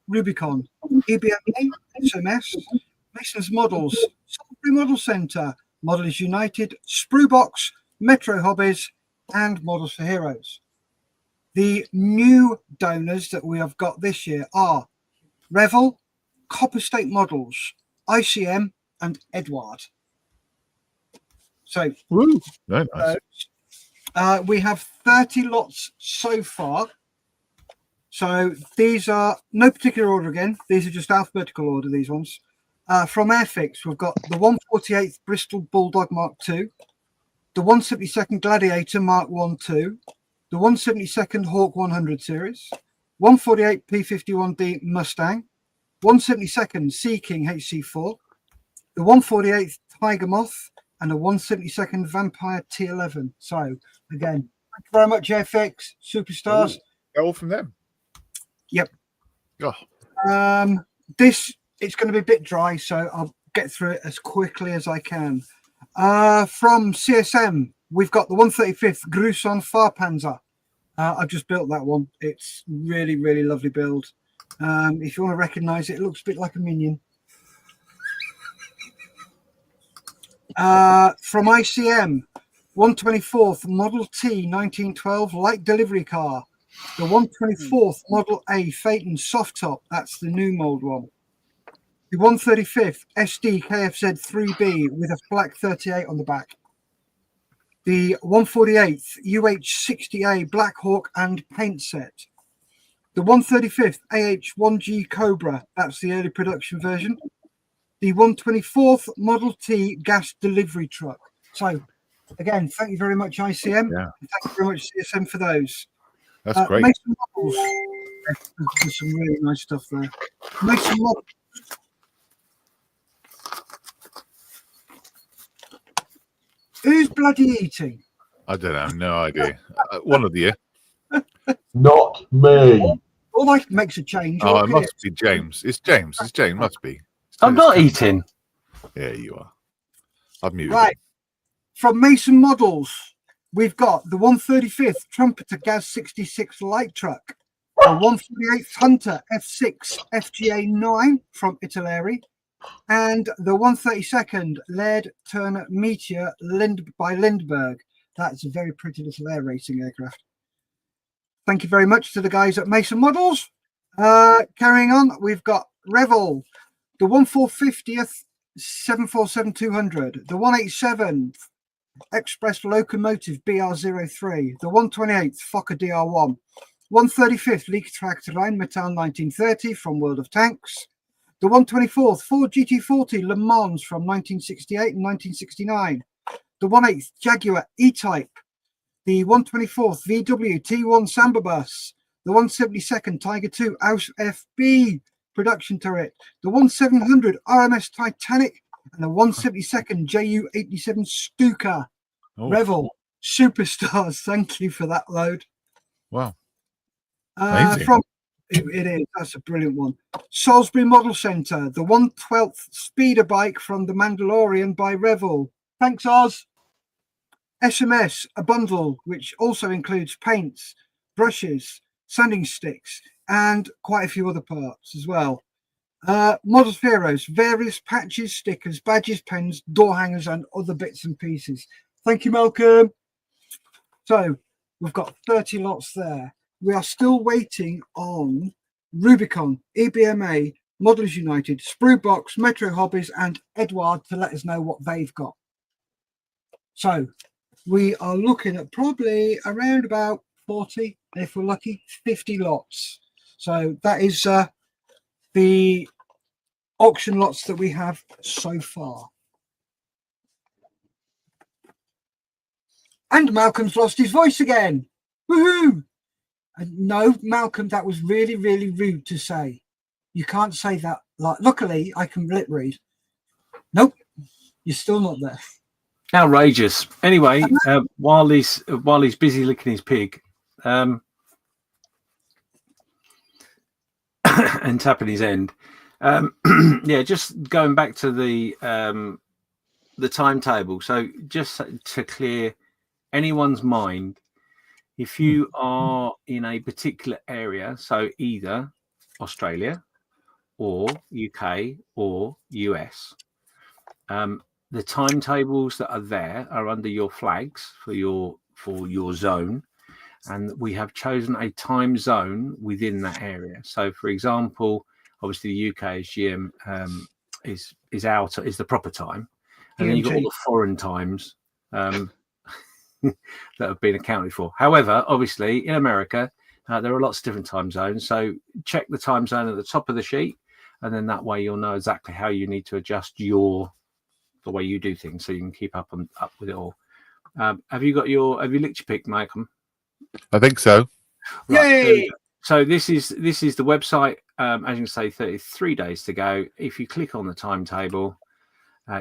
Rubicon, EBMA, SMS, Mason's Models, Salisbury Model Centre, Models United, Spruebox, Metro Hobbies, and Models for Heroes. The new donors that we have got this year are Revel, Copper State Models, ICM, and Edward. So Woo. Very nice. we have 30 lots so far. So these are no particular order again. These are just alphabetical order, these ones. From Airfix, we've got the 148th Bristol Bulldog Mark II, the 172nd Gladiator Mark 1-2, the 172nd Hawk 100 series, 148 P51D Mustang, 172nd Sea King HC4, the 148th Tiger Moth, and a 172nd Vampire T11. So again, thank you very much, Airfix, superstars. All from them. Yep. Oh. It's going to be a bit dry, so I'll get through it as quickly as I can. From CSM, we've got the 135th Gruson Farpanzer. I've just built that one. It's really, really lovely build. If you want to recognise it, it looks a bit like a minion. From ICM, 124th Model T 1912 light delivery car. The 124th Model A Phaeton soft top. That's the new mold one. The 135th SD KFZ 3B with a black 38 on the back. The 148th UH60A Black Hawk and paint set. The 135th AH1G Cobra, that's the early production version. The 124th Model T gas delivery truck. So, again, thank you very much, ICM. Yeah. And thank you very much, CSM, for those. That's great. Mason Models. There's some really nice stuff there. Mason Models. Who's bloody eating? I don't have no idea. One of you. Not me. All I makes a change. Oh, it Okay. must be James. It's James. It's James. Must be. I'm not eating. Yeah, you are. I've muted. Right. From Mason Models, we've got the 135th Trumpeter Gaz 66 light truck, a 148th Hunter F6 FGA 9 from Italeri, and the 132nd Laird Turner Meteor by Lindbergh. That's a very pretty little air racing aircraft. Thank you very much to the guys at Mason Models. Carrying on, we've got Revel, the 1450th 747-200, the 187 Express Locomotive BR03, the 128th Fokker DR1, 135th Liebtracht Rheinmetall 1930 from World of Tanks, the 124th Ford GT40 Le Mans from 1968 and 1969, the 1/8th Jaguar E-Type, the 124th VW T1 Samba Bus, the 172nd Tiger II Aus FB production turret, the 1700 RMS Titanic, and the 172nd JU-87 Stuka. Oh, Revel, superstars. Thank you for that load. wow. Amazing. It is. That's a brilliant one. Salisbury Model Centre, the 112th speeder bike from The Mandalorian by Revel. Thanks, Oz. SMS, a bundle which also includes paints, brushes, sanding sticks, and quite a few other parts as well. Models for Heroes, various patches, stickers, badges, pens, door hangers, and other bits and pieces. Thank you, Malcolm. So we've got 30 lots there. We are still waiting on Rubicon, EBMA, Models United, Sprue Box, Metro Hobbies, and Edward to let us know what they've got. So we are looking at probably around about 40, if we're lucky, 50 lots. So that is the auction lots that we have so far. And Malcolm's lost his voice again. Woohoo! No, Malcolm, that was really, really rude to say. You can't say that. Like, luckily, I can lip read. Nope, you're still not there. Outrageous. Anyway, while he's busy licking his pig, and tapping his end, yeah, just going back to the timetable. So just to clear anyone's mind, if you are in a particular area, so either Australia or UK or US, the timetables that are there are under your flags for your zone, and we have chosen a time zone within that area. So, for example, obviously the UK's GM is the proper time, and then you've got all the foreign times that have been accounted for. However, obviously in America there are lots of different time zones, so check the time zone at the top of the sheet, and then that way you'll know exactly how you need to adjust the way you do things, so you can keep up with it all. Have you licked your pick, Malcolm? I think so. Right. Yay! So this is the website. As you can say, 33 days to go. If you click on the timetable,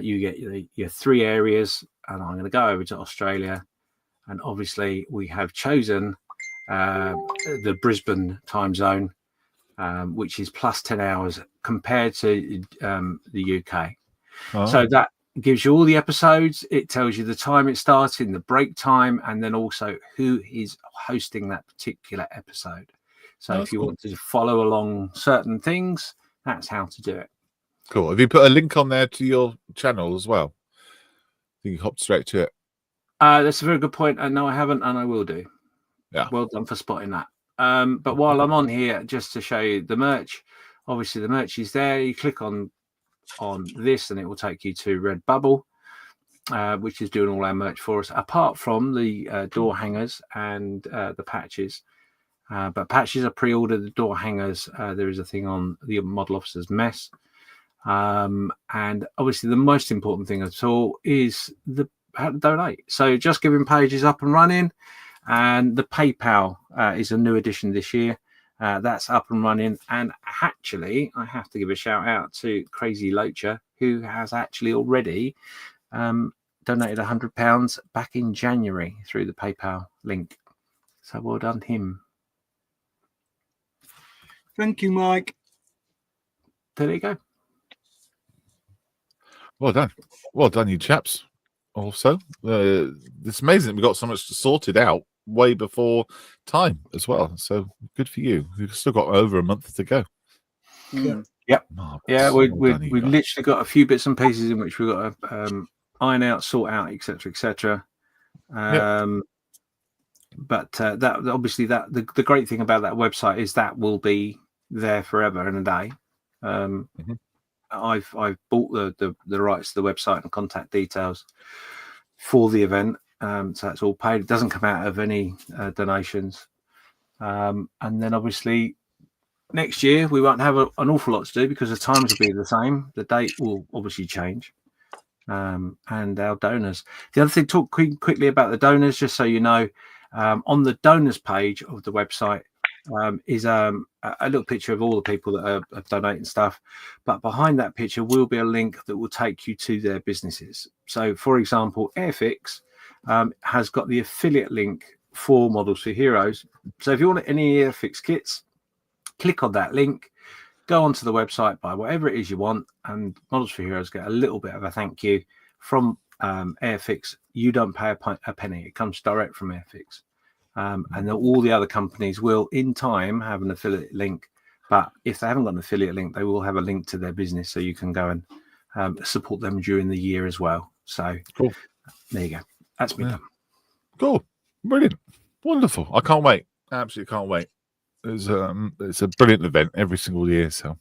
you get your 3 areas, and I'm going to go over to Australia. And obviously, we have chosen the Brisbane time zone, which is plus 10 hours compared to the UK. Oh. So that gives you all the episodes. It tells you the time it started, the break time, and then also who is hosting that particular episode. So if you want to follow along certain things, that's how to do it. Cool. Have you put a link on there to your channel as well? You can hop straight to it. That's a very good point. No, I haven't, and I will do. Yeah. Well done for spotting that. But while I'm on here, just to show you the merch, obviously the merch is there. You click on this, and it will take you to Redbubble, which is doing all our merch for us, apart from the door hangers and the patches. But patches are pre-ordered. The door hangers, there is a thing on the Model Officers Mess. And obviously the most important thing at all is how to donate. So Just Giving page is up and running, and the PayPal is a new addition this year. That's up and running, and actually I have to give a shout out to Crazy Loacher, who has actually already donated £100 back in January through the PayPal link. So well done him. Thank you, Mike. There you go. Well done, you chaps. Also, it's amazing that we got so much sorted out way before time as well. So good for you. We've still got over a month to go. Yeah. Yep. Marvelous. Yeah, Well we've done, you guys. literally got a few bits and pieces in which we've got to iron out, sort out, etc., etc. But that obviously the great thing about that website is that will be there forever and a day. I've bought the rights to the website and contact details for the event, so that's all paid. It doesn't come out of any donations, and then obviously next year we won't have an awful lot to do because the times will be the same. The date will obviously change, and our donors. The other thing, talk quickly about the donors, just so you know. On the donors page of the website is a little picture of all the people that are donating stuff, but behind that picture will be a link that will take you to their businesses. So, for example, Airfix has got the affiliate link for Models for Heroes. So if you want any Airfix kits, click on that link, go onto the website, buy whatever it is you want, and Models for Heroes get a little bit of a thank you from Airfix. You don't pay a penny. It comes direct from Airfix. And all the other companies will, in time, have an affiliate link. But if they haven't got an affiliate link, they will have a link to their business, so you can go and support them during the year as well. So Cool. There you go. That's me done. Cool. Brilliant. Wonderful. I can't wait. Absolutely can't wait. It's a brilliant event every single year. So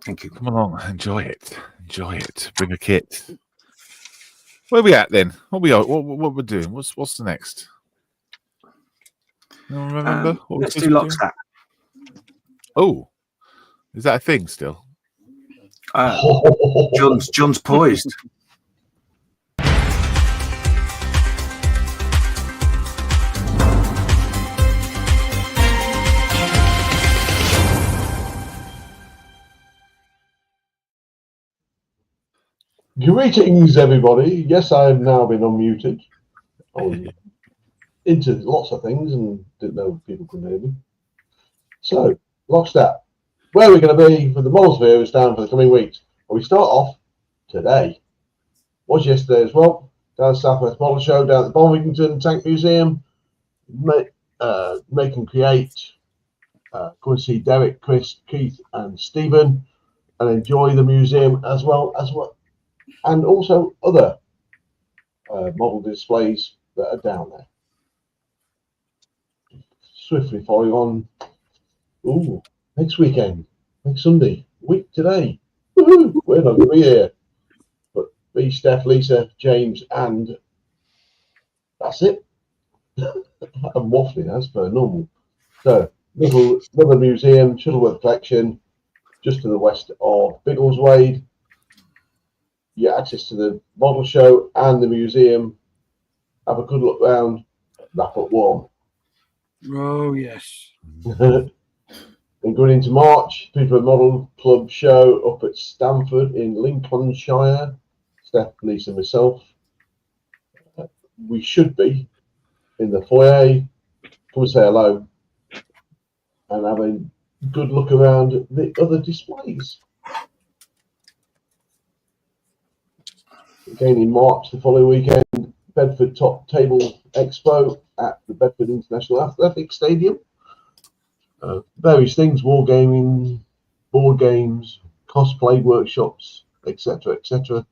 thank you. Come along, enjoy it. Enjoy it. Bring a kit. Where are we at then? What we're doing? What's the next? You don't remember? Let's do Lockstep. Oh, is that a thing still? John's poised. Greetings, everybody. Yes, I have now been unmuted. I was into lots of things and didn't know people couldn't hear me. So, Lockstep, where are we going to be for the Models Series down for the coming weeks? Well, we start off today. Was yesterday as well. Down at Southwest Model Show, down at the Bovington Tank Museum. Make and create. Go and see Derek, Chris, Keith, and Stephen, and enjoy the museum as well, and also other model displays that are down there. Swiftly following on. Ooh, next weekend, next Sunday, week today. Woohoo! We're not going to be here, but me, Steph, Lisa, James, and that's it. I'm waffling as per normal. So, another museum, Shuttleworth Collection, just to the west of Biggleswade. You get access to the model show and the museum. Have a good look round. Wrap up warm. Oh, yes. Then going into March, People Model Club show up at Stamford in Lincolnshire. Steph, Lisa, myself. We should be in the foyer. Come and say hello and have a good look around the other displays. Again in March, the following weekend, Bedford Top Table Expo at the Bedford International Athletics Stadium. Various things, wargaming, board games, cosplay workshops, etc., etc.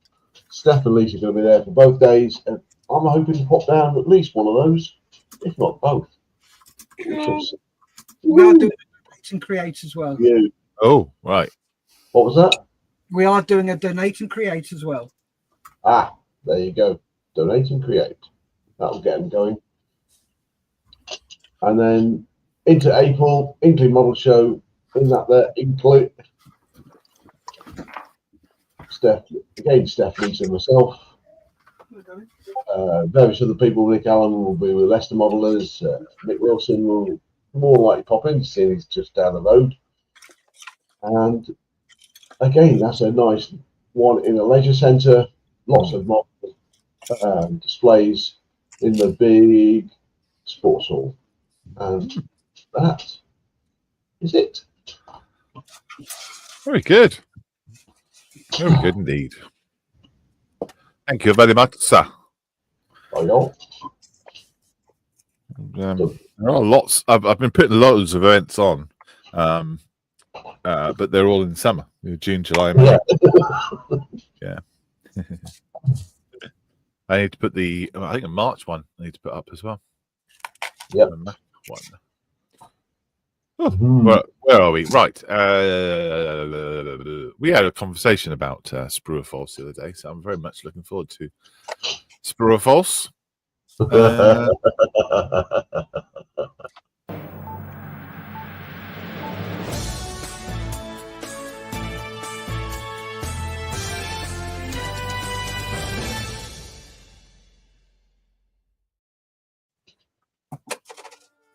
Steph and Lisa are going to be there for both days, and I'm hoping to pop down at least one of those, if not both. We are doing Donate and Create as well. Yeah. Oh, right. What was that? We are doing a Donate and Create as well. Ah, there you go. Donate and Create. That'll get them going. And then into April, Inkling Model Show. In that there, Inkling. Steph, Lisa, and myself. Various other people. Nick Allen will be with Leicester Modelers. Nick Wilson will more likely pop in, seeing he's just down the road. And again, that's a nice one in a leisure centre. Lots of model displays in the big sports hall. And that is it. Very good. Very good indeed. Thank you very much, sir. I know. There are lots. I've been putting loads of events on, but they're all in summer, June, July, May. Yeah. I need to put I think a March one I need to put up as well. Yep. One. Oh, where are we? Right. We had a conversation about Sprue or False the other day, so I'm very much looking forward to Sprue or False.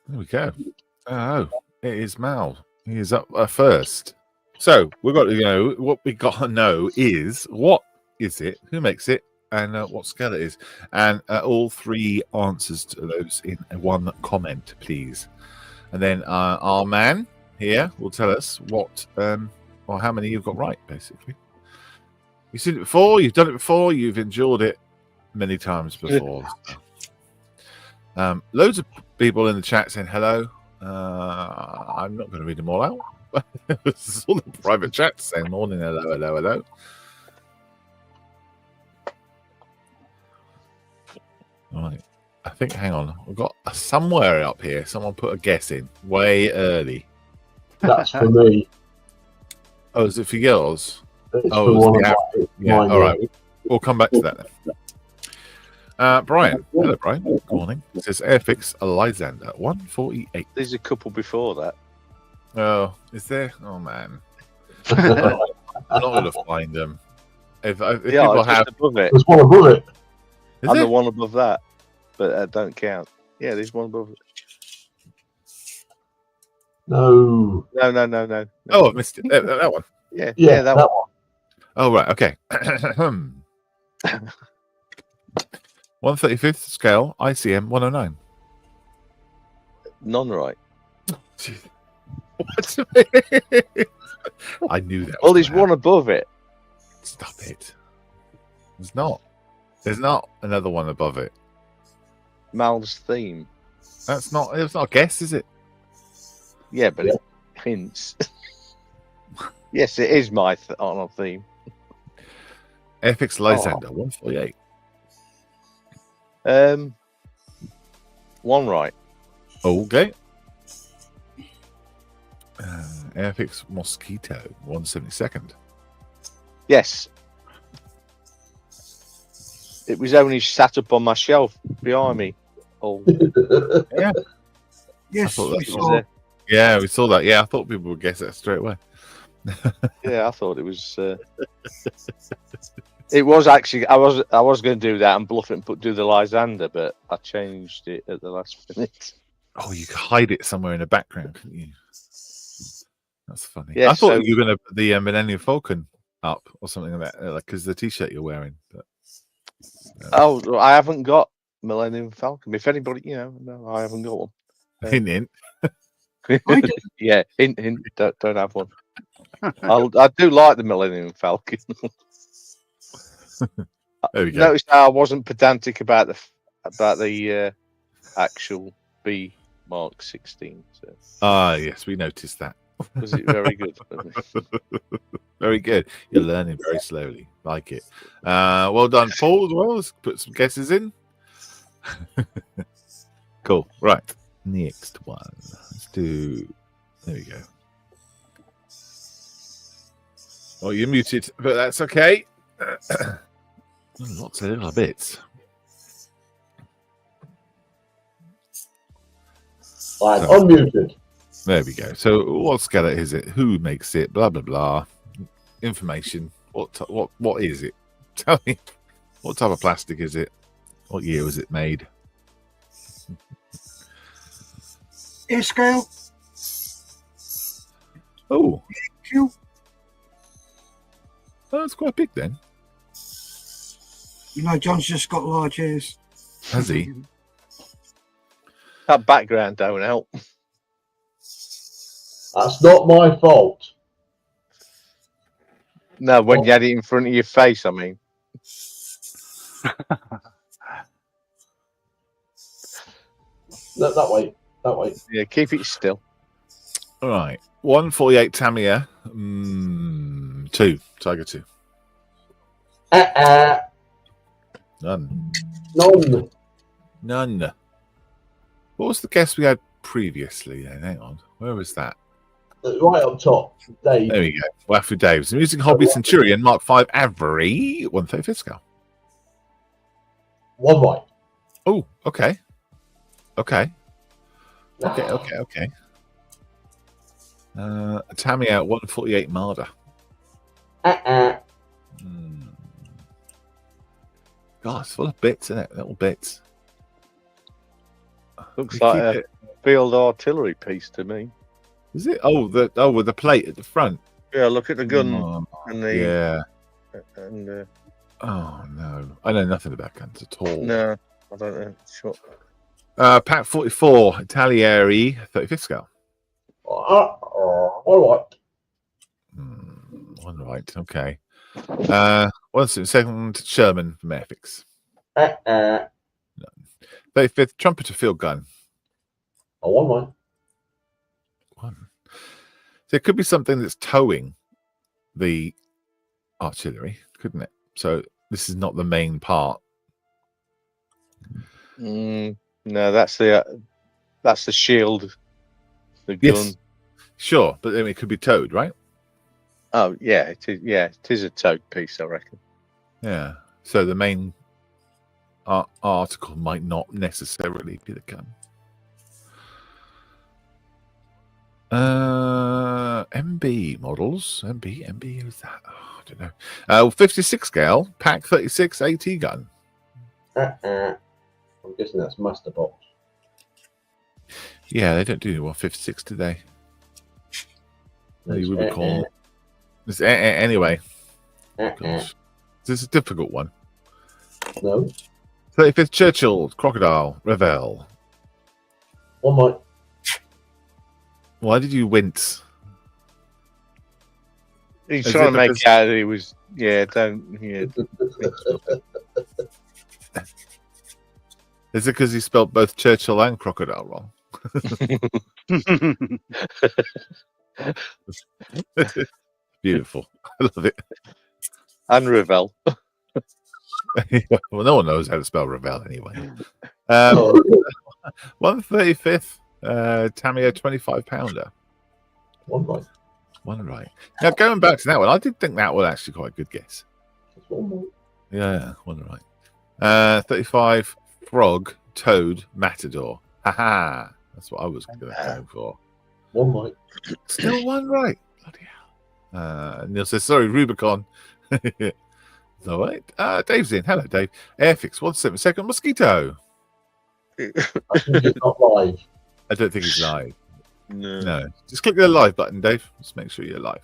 There we go. Oh, it is Mal. He is up first. So we've got to know what we got to know is what is it, who makes it, and what scale it is, and all three answers to those in one comment, please. And then our man here will tell us what or how many you've got right, basically. You've seen it before, you've done it before, you've endured it many times before. Loads of people in the chat saying hello. I'm not going to read them all out. It's all the private chats saying morning, hello, hello, hello. Right. I think, hang on, we've got somewhere up here. Someone put a guess in way early. That's for me. Oh, is it for yours? It's Oh, for it was one the of app. mine. Yeah, Mine, all right. We'll come back to that then. Brian. Hello, Brian. Good morning. It says Airfix Lysander 148. There's a couple before that. Oh, is there? Oh, man. I'm not going to find them. If Yeah, people it's have. just above it. There's one above it. Is And there? the one above that. But don't count. Yeah, there's one above it. No. No. Oh, I missed it. That one. Yeah, Yeah, that that one. one. Oh, right. Okay. 135th scale, ICM 109. None right. What? I knew that. Well, there's one above it. Stop it. There's not. There's not another one above it. Mal's theme. It's not a guess, is it? Yeah, but it hints. Yes, it is my on theme. Airfix Lysander 148. One right. Okay. Airfix Mosquito 172nd. Yes. It was only sat up on my shelf behind me. Oh, Yeah. Yes, I thought we that saw. Yeah, we saw that. Yeah, I thought people would guess that straight away. yeah. I thought it was. It was actually. I was going to do that and bluff it and do the Lysander, but I changed it at the last minute. Oh, you could hide it somewhere in the background, couldn't you? That's funny. Yeah, I thought so- you were going to put the Millennium Falcon up or something like that, like because the T-shirt you're wearing. But Oh, well, I haven't got Millennium Falcon. If anybody, no, I haven't got one. hint, hint. Yeah, hint. Don't have one. I do like the Millennium Falcon. There we go. Notice how I wasn't pedantic about the actual B Mark 16. So Ah, yes, we noticed that. was it very good? Very good. You're learning very slowly. Like it. Well done, Paul, as well. Let's put some guesses in. Cool. Right. Next one. Let's do. There we go. Oh, you're muted, but that's okay. Lots of little bits. I'm unmuted. There we go. So, what scale is it? Who makes it? Blah blah blah. Information. What is it? Tell me. What type of plastic is it? What year was it made? Air scale. Oh, Q. that's quite big then. You know, John's just got large ears. Has he? That background don't help. That's not my fault. No, when you had it in front of your face, I mean. No, that way. That way. Yeah, keep it still. All right. 148 Tamiya. 2. Tiger 2. None. None. What was the guess we had previously? Hang on. Where was that? Right up top. Dave. There we go. Waffy Dave's Music Hobby Centurion Mark 5 Avery 135th scale. One right. Oh, okay. Okay. Tamiya 148 Marder. God, it's full of bits, isn't it? Little bits. Looks We like keep a it- field artillery piece to me. Is it? With the plate at the front. Yeah, look at the gun Oh, and the yeah. and Oh no, I know nothing about guns at all. no, I don't know. Sure. Pack 44 Italieri 35th scale. All One right, okay. 172nd Sherman from Airfix. right. 35th Trumpeter Field Gun. One right. One. So it could be something that's towing the artillery, couldn't it? So this is not the main part. No, that's the shield, the gun. Yes, sure, but I mean, it could be towed, right? Oh yeah, it is. Yeah, it is a towed piece, I reckon. Yeah. So the main article might not necessarily be the gun. MB models. MB, who's that? Oh, I don't know. 56 scale, pack 36 AT gun. I'm guessing that's Master Box. Yeah, they don't do 156, do they? No, you would recall. Anyway, gosh, this is a difficult one. No. 35th Churchill, Crocodile, Revel. One right. Why did you wince? He's Is trying it to make because- out that he was. Yeah, don't. Yeah. Is it because he spelled both Churchill and Crocodile wrong? Beautiful. I love it. And Revel. Well, no one knows how to spell Revel anyway. Oh, 135th Tamiya 25 pounder. one right. One right. Now, going back to that one, I did think that was actually quite a good guess. That's one right. Yeah, one right. 35 Frog, Toad, Matador. Haha. That's what I was going to go for. One right. Still one right. Bloody hell. Neil says, sorry, Rubicon. It's all right. Dave's in. Hello, Dave. Airfix, 172nd Mosquito. I think it's not live. I don't think he's live. No. No. Just click the live button, Dave. Just make sure you're live.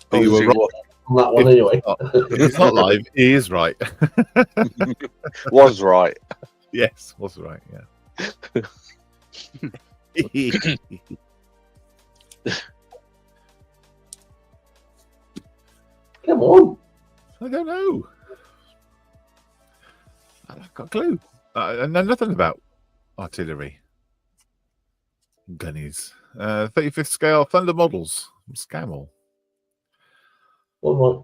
But you were Obviously, right. on that one anyway. If he's not live, he is right. Was right. Yes, was right, yeah. Come on. I don't know. I've got a clue. I know nothing about artillery. Gunnies. 35th scale Thunder models. Scammel. One right.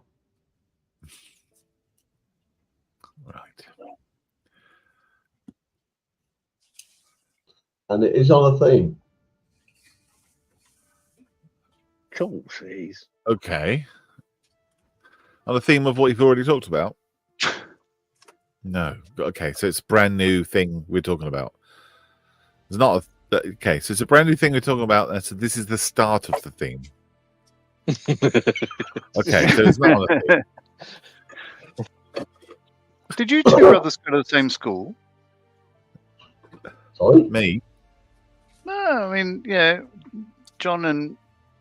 Right. And it is on a theme. Cool, jeez. Okay. On the theme of what you've already talked about? No. Okay, so it's a brand new thing we're talking about. It's not a, okay, so it's a brand new thing we're talking about. And so this is the start of the theme. Okay, so it's not on a theme. Did you two brothers go to the same school? Sorry? Me? No, I mean, yeah, John and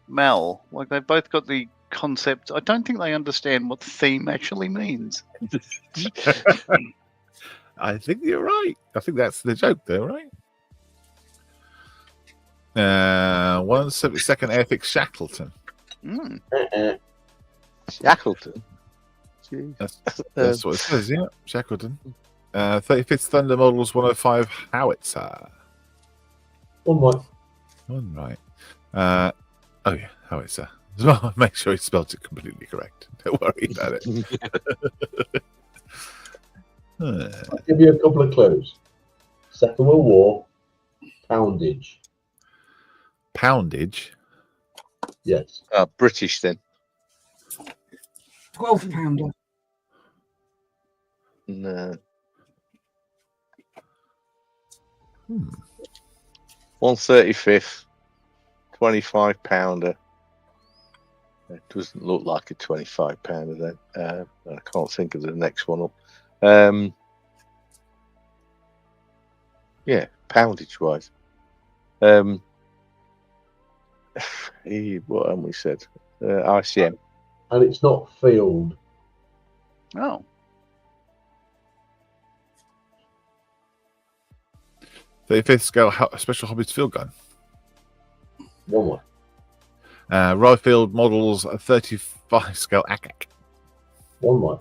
Mel, like they both got the concept. I don't think they understand what theme actually means. I think you're right. I think that's the joke there, right? 172nd Airfix Shackleton. Mm. Shackleton. Jeez. That's what it says, yeah. Shackleton. 35th Thunder Models 105 Howitzer. One more. One right. Oh, yeah, Howitzer. As well, make sure he spelled it completely correct. Don't worry about it. I'll give you a couple of clues. Second World War, poundage. Poundage? Yes. British then. 12-pounder. No. 135th, 25-pounder. It doesn't look like a 25-pounder then. I can't think of the next one up. Yeah, poundage wise. What have we said? ICM. And it's not field. Oh, 35th Scale Special Hobbies Field Gun. One more. Ryefield Models 35 Scale ACAC. One more.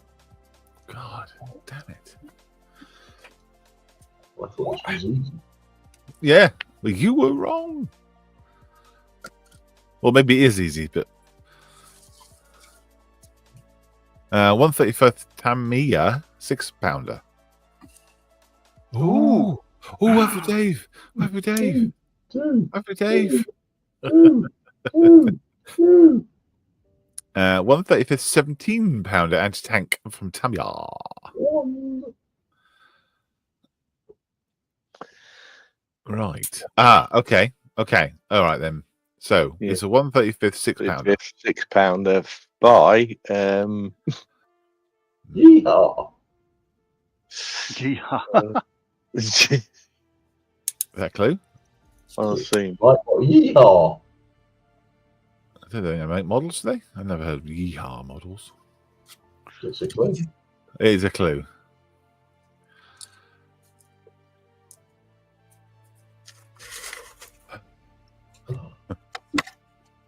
God damn it. I thought this was easy. Yeah, well, you were wrong. Well, maybe it is easy, but 135th Tamiya 6-pounder. Ooh, oh, over Dave, over Dave, Two. over Dave. Two. 135th 17-pounder anti-tank from Tamiya. One. Right. Okay. Okay. All right then. So Yeah. it's a 135th 6-pounder. 6-pounder by Yeehaw. yeah. Is that clue? on the scene. Right. Yeehaw. I don't know. They make models today. I've never heard of yeehaw models. It's a clue. It is a clue.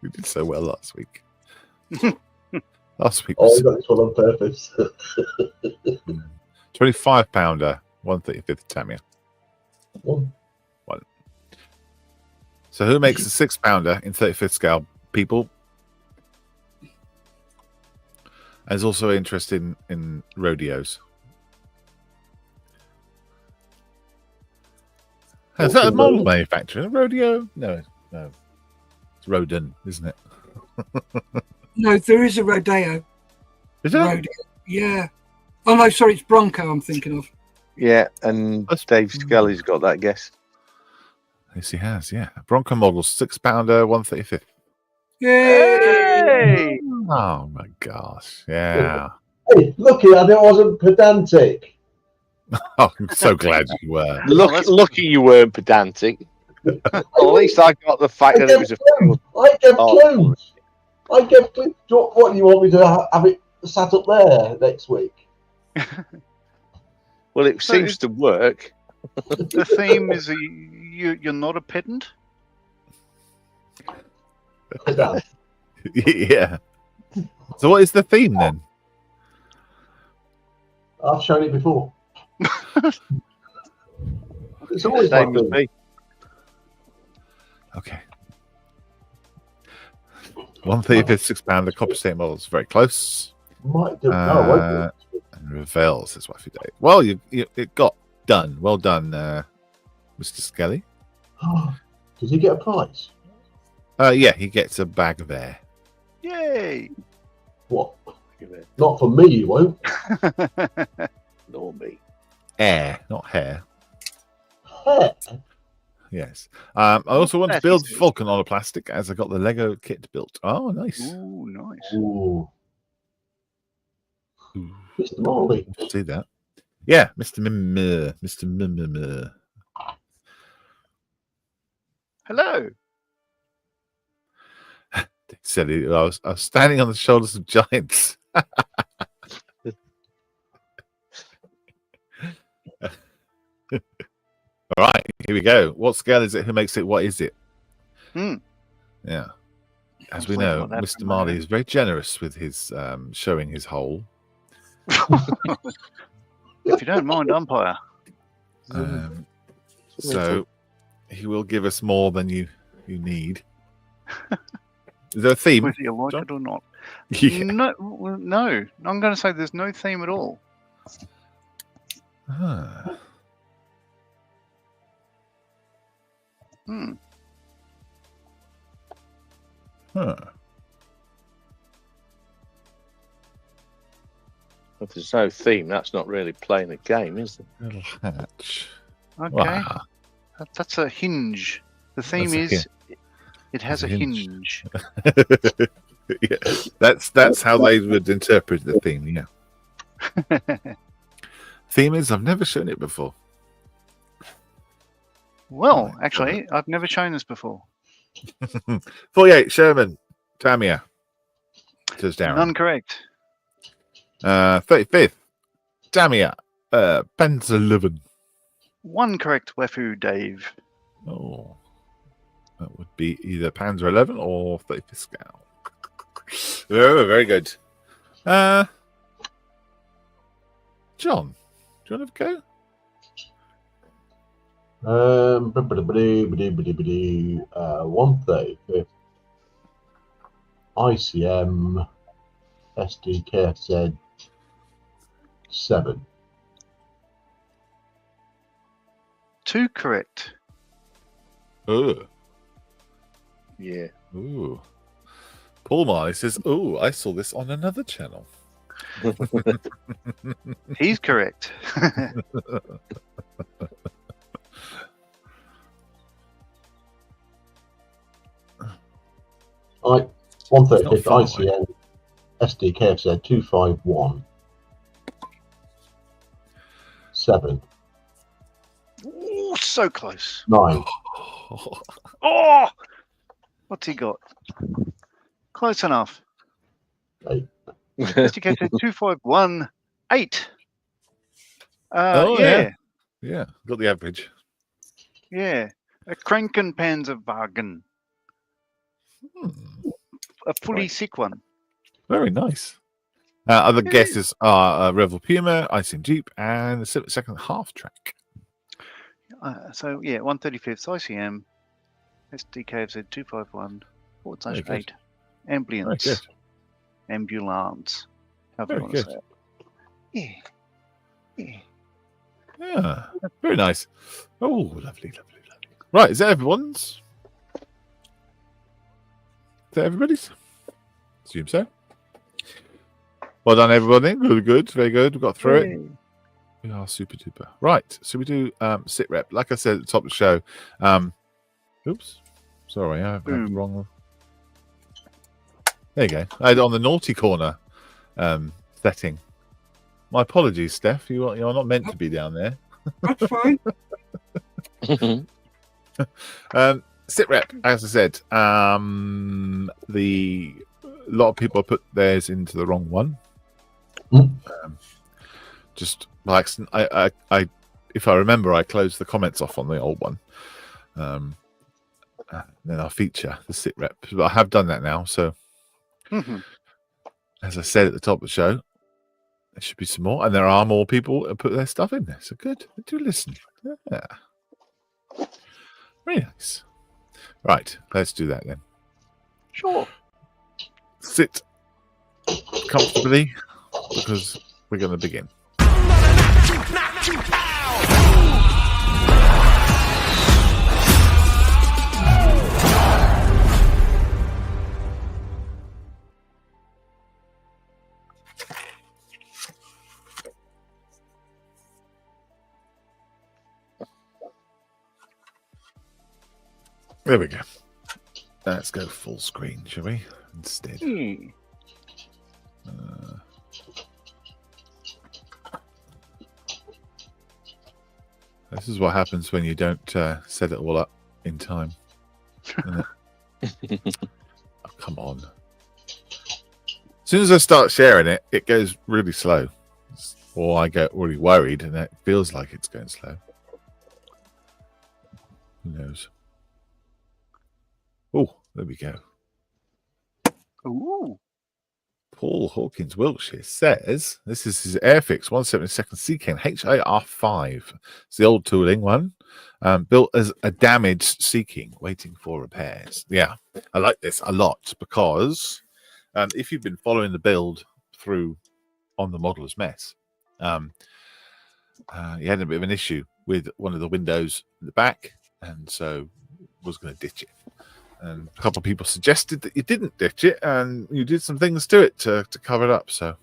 We did so well last week. Last week Oh, was you got this one on purpose. 25-pounder, 135th Tamiya. One. So who makes a 6-pounder in 35th scale? People. And is also interested in rodeos. Is that a model manufacturer? A rodeo? No. It's Rodin, isn't it? No, there is a rodeo. Is it? Rodeo. Yeah. Oh no, sorry, it's Bronco I'm thinking of. Yeah, and Dave Scully's got that guess. Yes, he has, yeah. Bronco model, 6-pounder, 135th. Yay! Oh my gosh. Yeah. Hey, lucky I wasn't pedantic. Oh, I'm so glad you were. Lucky you weren't pedantic. Well, at least I got the fact that it was a clues. I gave Oh. clues. I gave clues. What do you want me to have it sat up there next week? Well, it seems to work. The theme is you're not a pedant. Pedantic. Yeah. So what is the theme then? I've shown it before. It's always my Same as thing. me. Okay. 135th 6-pounder copper state models. Very close. Might do. No, I won't do it. And Ravel's is what you did. Well, it got done. Well done, Mr. Skelly. Does he get a prize? Yeah, he gets a bag of air. Yay! What? Not for me, you won't. Nor me. Air, not hair. Hair. Yes. I also want to build That's easy. Falcon on a plastic as I got the Lego kit built. Oh, nice. Ooh, nice. Ooh. Ooh, Mr. Marley. see that? Yeah, Mr. Mimir. Mr. Mimir. Hello. Dick said I was standing on the shoulders of giants. All right, here we go. What scale is it? Who makes it? What is it? Hmm. Yeah. as I we was waiting know, on that Mr. from my Marley own. is very generous with his showing his hole. If you don't mind, umpire. So he will give us more than you need. Is there a theme? Whether you like John? it or not. Yeah. No. I'm going to say there's no theme at all. Ah. Hmm. Huh. If there's no theme, that's not really playing a game, is it? Little hatch. Okay. Wow. That's a hinge. The theme That's a is it has a It's a hinge. hinge. Yeah. That's how they would interpret the theme. Yeah. Theme is I've never shown it before. Well, actually, I've never shown this before. 48 Sherman, Tamia, says Darren. None correct. 35th, Tamia, Pennsylvania. One correct, Wefu Dave. Oh, that would be either Panzer 11 or 35th Scout. Oh, very good. John, do you want to go? 135th ICM SDKZ 7. Two correct. Oh, Yeah. ooh. Paul Marley says, "Oh, I saw this on another channel." He's correct. I 135th ICM SDKZ 251 7 Ooh, so close. 9. Oh, what's he got? Close enough. 8. SDK 251 8. Oh, yeah. Yeah, got the average. Yeah. A Krankenpanzerwagen. A fully sick one. Very nice. Other Yeah. guesses are Revel Puma, Icing Jeep, and the second half track. So, yeah, 135th ICM, SDKFZ 251, Very good. 8, ambulance. Very good. Ambulance. However you Very want to good. say it. Yeah. Yeah, very nice. Oh, lovely. Right, is that everyone's? Is that everybody's? Assume so. Well done, everybody. Really good. Very good. We got through it. We are super duper. Right. So we do sit rep. Like I said at the top of the show. Oops. Sorry, I have the wrong one. There you go. I had it on the naughty corner setting. My apologies, Steph. You're not meant to be down there. That's fine. Sit rep, as I said. A lot of people put theirs into the wrong one. Just by accident. I if I remember, I closed the comments off on the old one. Then I'll feature the sit rep. But I have done that now. So, as I said at the top of the show, there should be some more, and there are more people who put their stuff in there. So good. Do listen. Yeah. Very nice. Right, let's do that then. Sure. Sit comfortably because we're going to begin. There we go. Let's go full screen, shall we? Instead. This is what happens when you don't set it all up in time. Isn't it? Oh, come on. As soon as I start sharing it, it goes really slow. Or I get really worried and it feels like it's going slow. Who knows? Oh, there we go. Ooh. Paul Hawkins, Wiltshire, says this is his Airfix 172nd Sea King HAR5. It's the old tooling one, built as a damaged Sea King, waiting for repairs. Yeah, I like this a lot because if you've been following the build through on the Modeller's Mess, he had a bit of an issue with one of the windows in the back, and so was going to ditch it. And a couple of people suggested that you didn't ditch it and you did some things to it to cover it up. So,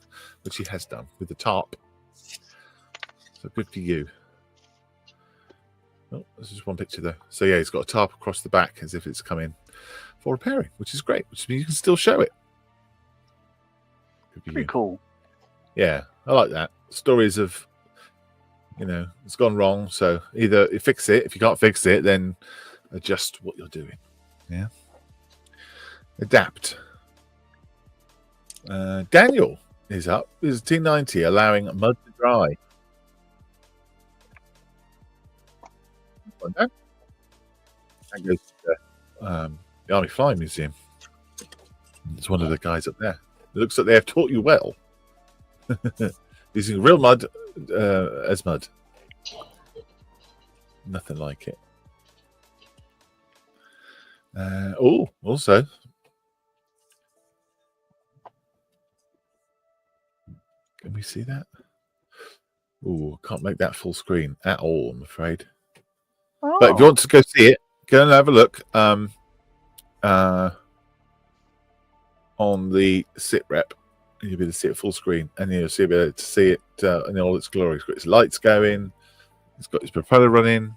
which he has done with the tarp. So good for you. Oh, this is one picture though. So yeah, he's got a tarp across the back as if it's coming for repairing, which is great. Which means you can still show it. Good for Pretty you. cool. Yeah, I like that. Stories of, it's gone wrong. So either you fix it. If you can't fix it, then adjust what you're doing. Yeah. Adapt. Daniel is up. This is T90 allowing mud to dry. That goes to the Army Flying Museum. It's one of the guys up there. It looks like they have taught you well. Using real mud as mud. Nothing like it. Also, can we see that? Oh, can't make that full screen at all, I'm afraid. Oh. But if you want to go see it, go and have a look on the sit rep. You'll be able to see it full screen, and you'll be able to see it in all its glory. It's got its lights going. It's got its propeller running.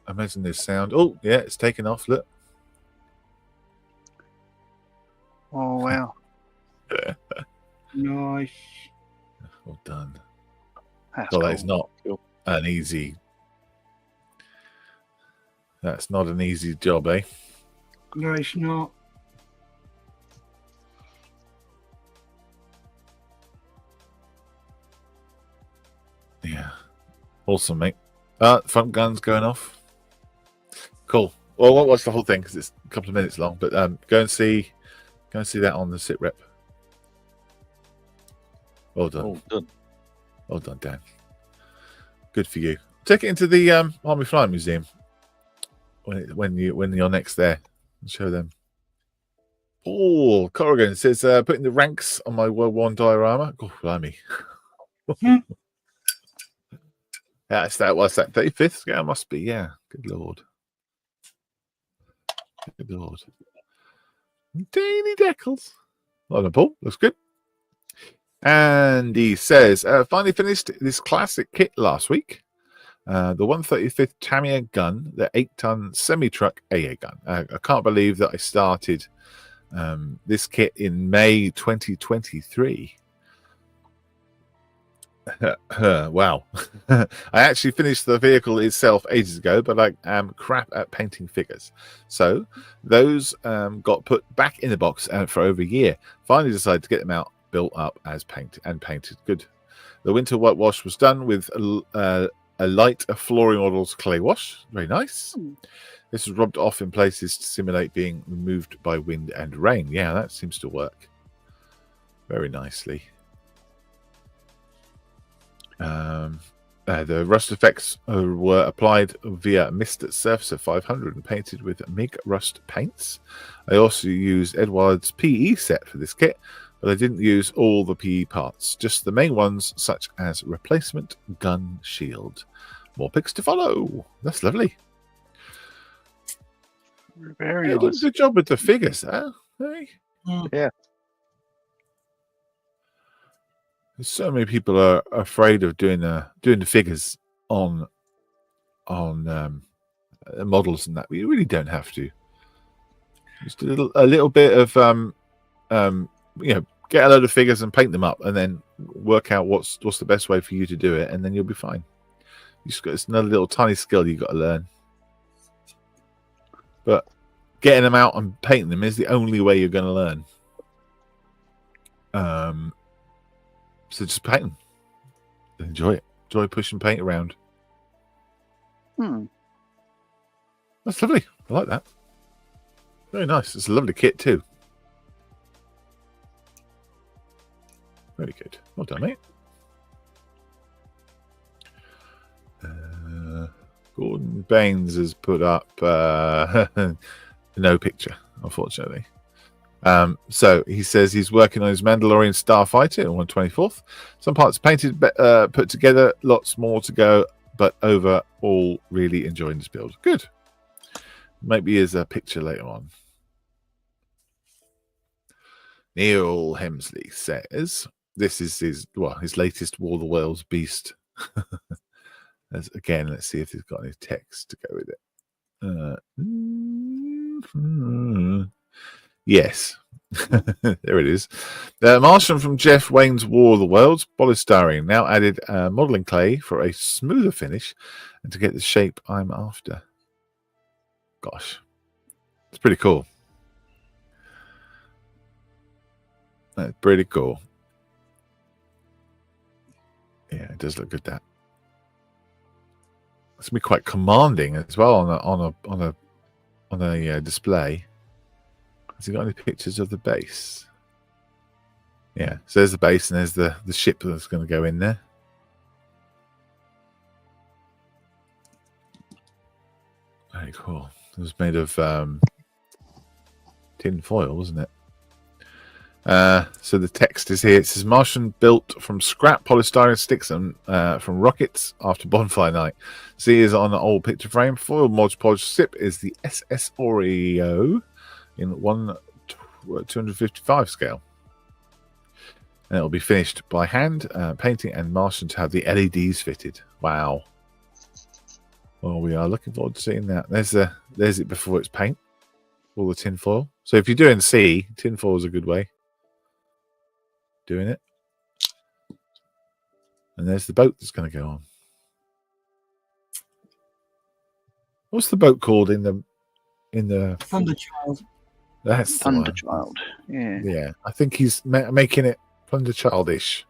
Imagine this sound. Oh, yeah, it's taken off. Look. Oh, wow. Nice. Well done. That's Well, cool. that is not an easy. That's not an easy job, eh? No, it's not. Yeah. Awesome, mate. Front gun's going off. Cool. Well, I won't watch the whole thing because it's a couple of minutes long, but go and see that on the sit rep. Well done. All done. Well done, Dan. Good for you. Take it into the Army Flying Museum when you're next there and show them. Paul Corrigan says, putting the ranks on my World War I diorama. Oh, blimey. What's that 35th scale? Must be, yeah. Good lord. Good lord. Daily Deckles. Well done, Paul. Looks good. And he says, finally finished this classic kit last week. The 135th Tamiya gun, the 8-ton semi-truck AA gun. I can't believe that I started this kit in May 2023. Wow. I actually finished the vehicle itself ages ago, but I am crap at painting figures. So those got put back in the box for over a year. Finally decided to get them out, built up as painted. Good. The winter whitewash was done with a light flooring models clay wash. Very nice. This was rubbed off in places to simulate being removed by wind and rain. Yeah, that seems to work very nicely. The rust effects were applied via mist surface of 500 and painted with MIG rust paints. I also used Edward's PE set for this kit, but I didn't use all the PE parts, just the main ones such as replacement gun shield. More pics to follow. That's lovely. Very You did nice. a good job with the figures, huh? Hey? Yeah. So many people are afraid of doing the figures on models and that. You really don't have to. Just a little bit of get a load of figures and paint them up, and then work out what's the best way for you to do it, and then you'll be fine. It's another little tiny skill you've got to learn. But getting them out and painting them is the only way you're going to learn. So just paint them. Enjoy it. Enjoy pushing paint around. That's lovely. I like that. Very nice. It's a lovely kit too. Very good. Well done, mate. Gordon Baines has put up no picture, unfortunately. So he says he's working on his Mandalorian Starfighter on 24th. Some parts painted, put together, lots more to go, but overall, really enjoying this build. Good. Maybe there's a picture later on. Neil Hemsley says this is his latest War of the Worlds beast. Again, let's see if he's got any text to go with it. Yes. There it is. Martian from Jeff Wayne's War of the Worlds, polystyrene, now added modeling clay for a smoother finish and to get the shape I'm after. Gosh, it's pretty cool. That's pretty cool. Yeah, it does look good. That it's gonna be quite commanding as well on a display. Has he got any pictures of the base? Yeah, so there's the base and there's the ship that's going to go in there. Very cool. It was made of tin foil, wasn't it? So the text is here. It says Martian built from scrap polystyrene sticks and from rockets after bonfire night. See is on an old picture frame. Foil mod polished ship is the SS Oreo in 255 scale. And it'll be finished by hand, painting, and Martian to have the LEDs fitted. Wow. Well, we are looking forward to seeing that. There's it before it's paint. All the tin foil. So if you're doing C, tin foil is a good way. Doing it. And there's the boat that's going to go on. What's the boat called in the Thunderchild? That's Thunderchild. Yeah. Yeah, I think he's making it Thunderchildish.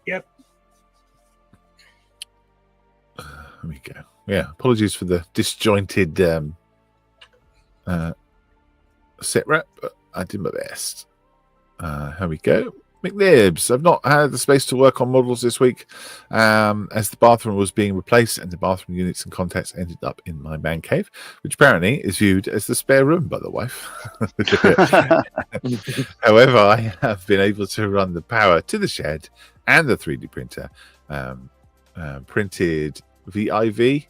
Yep. There we go. Yeah, apologies for the disjointed set rep, but I did my best. Here we go. McNibs. I've not had the space to work on models this week as the bathroom was being replaced and the bathroom units and contents ended up in my man cave, which apparently is viewed as the spare room by the wife. However, I have been able to run the power to the shed and the 3D printer. Printed VIV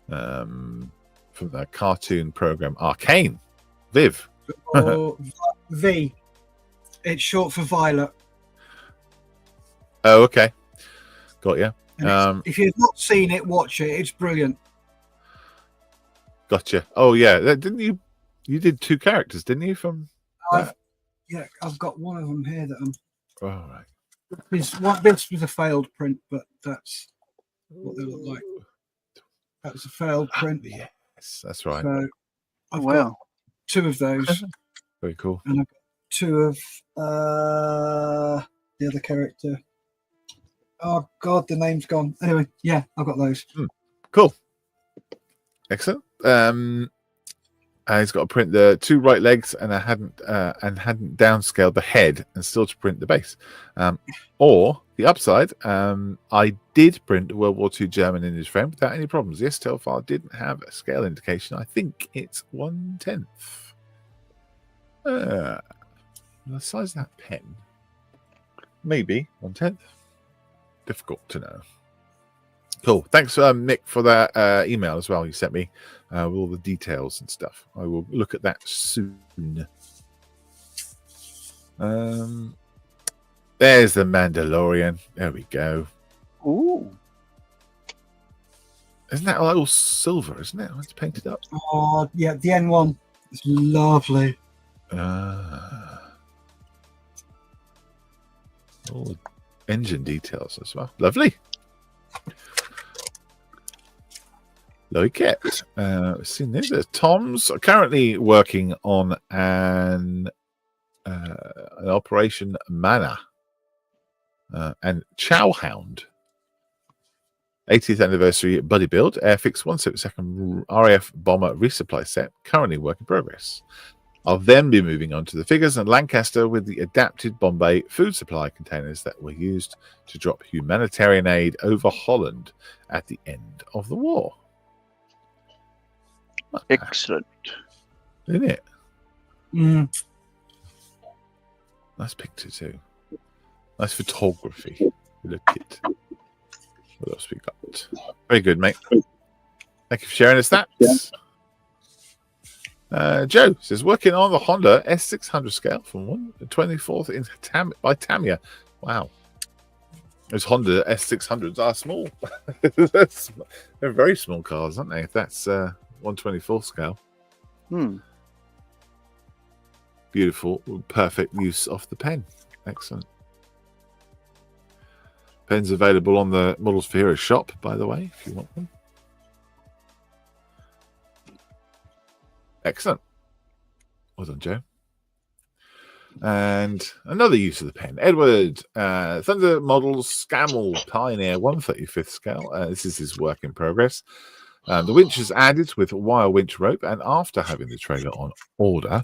from the cartoon program Arcane. Viv. Or V. It's short for Violet. Oh, okay. Got you. If you've not seen it, watch it. It's brilliant. Gotcha. Oh, yeah. Didn't you? You did two characters, didn't you? From I've got one of them here that I'm. Oh, right. This was a failed print, but that's what they look like. That was a failed print. Yes, that's right. So I've got two of those. Very cool. And I've got two of the other character. Oh God, the name's gone. Anyway, yeah, I've got those. Cool. Excellent. He's got to print the two right legs, and I hadn't downscaled the head, and still to print the base. Or the upside, I did print World War II German in his frame without any problems. The STL file didn't have a scale indication. I think it's 1/10. The size of that pen, maybe 1/10. Difficult to know. Cool. Thanks, Mick, for that email as well. You sent me with all the details and stuff. I will look at that soon. There's the Mandalorian. There we go. Ooh. Isn't that all silver, isn't it? It's painted up. Oh, yeah, the N1. It's lovely. All the engine details as well. Lovely. Like it. Seen this. Tom's currently working on an Operation Mana and Chowhound 80th anniversary buddy build Airfix 1/2 RAF bomber resupply set. Currently work in progress. I'll then be moving on to the figures and Lancaster with the adapted Bombay food supply containers that were used to drop humanitarian aid over Holland at the end of the war. Excellent. Isn't it? Mm. Nice picture too. Nice photography. Look it. What else we got? Very good, mate. Thank you for sharing us that. Joe says, working on the Honda S600 scale from 24th in by Tamiya. Wow. Those Honda S600s are small. They're very small cars, aren't they? If that's 124th scale. Beautiful. Perfect use of the pen. Excellent. Pens available on the Models for Heroes shop, by the way, if you want them. Excellent. Well done, Joe. And another use of the pen. Edward, Thunder Models Scammel Pioneer 135th scale. This is his work in progress. The winch is added with wire winch rope, and after having the trailer on order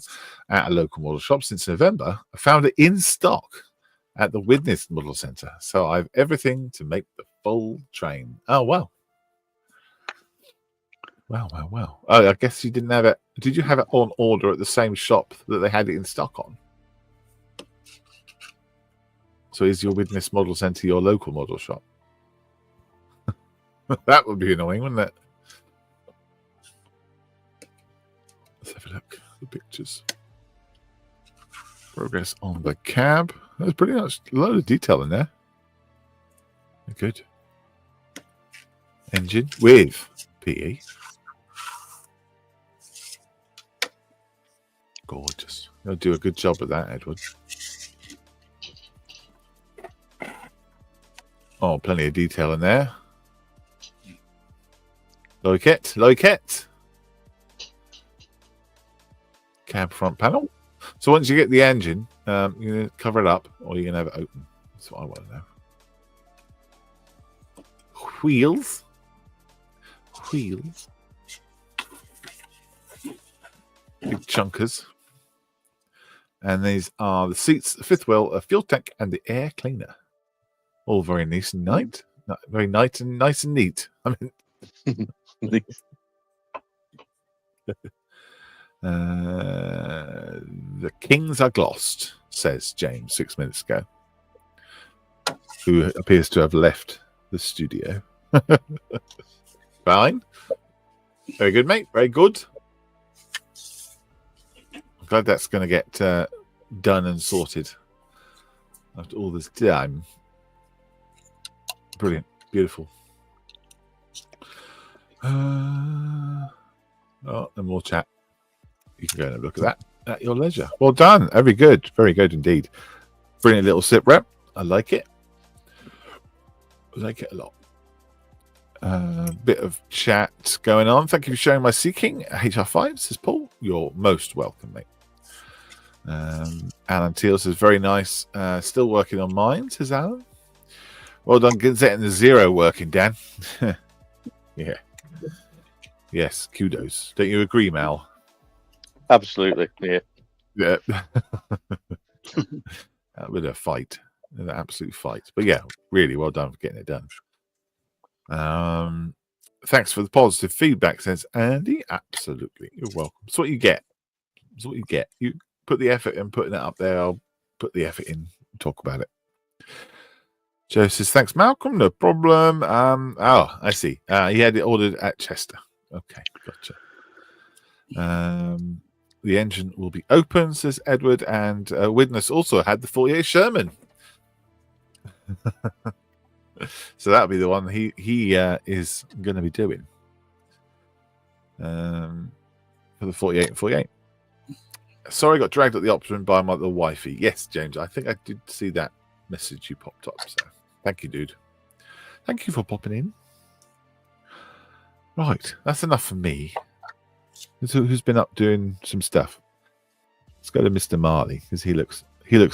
at a local model shop since November, I found it in stock at the Widnes Model Centre. So I have everything to make the full train. Oh, wow. Wow. Oh, I guess you didn't have it. Did you have it on order at the same shop that they had it in stock on? So is your Widnes Model Centre your local model shop? That would be annoying, wouldn't it? Let's have a look at the pictures. Progress on the cab. There's pretty much a load of detail in there. Good. Engine with PE. Gorgeous. You'll do a good job at that, Edward. Oh, plenty of detail in there. Loiket. Cab front panel. So once you get the engine, you're going to cover it up or you're going to have it open. That's what I want to know. Wheels. Big chunkers. And these are the seats, the fifth wheel, a fuel tank, and the air cleaner. All very nice and neat. Very nice and neat. I mean, the kings are glossed, says James 6 minutes ago, who appears to have left the studio. Fine. Very good, mate. Very good. I'm glad that's going to get done and sorted after all this time. Brilliant. Beautiful. Oh, no more chat. You can go and have a look at that at your leisure. Well done. Very good indeed. Brilliant little sit rep. I like it. I like it a lot. Bit of chat going on. Thank you for sharing my Seeking HR5, says Paul. You're most welcome, mate. Alan Teal says, very nice. Still working on mine, says Alan. Well done, getting the zero working, Dan. Yeah. Yes, kudos. Don't you agree, Mal? Absolutely, yeah. Yeah. With a fight. An absolute fight. But yeah, really well done for getting it done. Thanks for the positive feedback, says Andy. Absolutely. You're welcome. It's what you get. It's what you get. You put the effort in putting it up there. I'll put the effort in and talk about it. Joe says, thanks, Malcolm. No problem. Oh, I see. He had it ordered at Chester. Okay, gotcha. The engine will be open, says Edward, and Widnes also had the 48 Sherman. So that'll be the one he is going to be doing for the 48 and 48. Sorry, I got dragged at the option by the wifey. Yes, James, I think I did see that message you popped up. So thank you, dude. Thank you for popping in. Right, that's enough for me. Who's been up doing some stuff? Let's go to Mr. Marley because he looks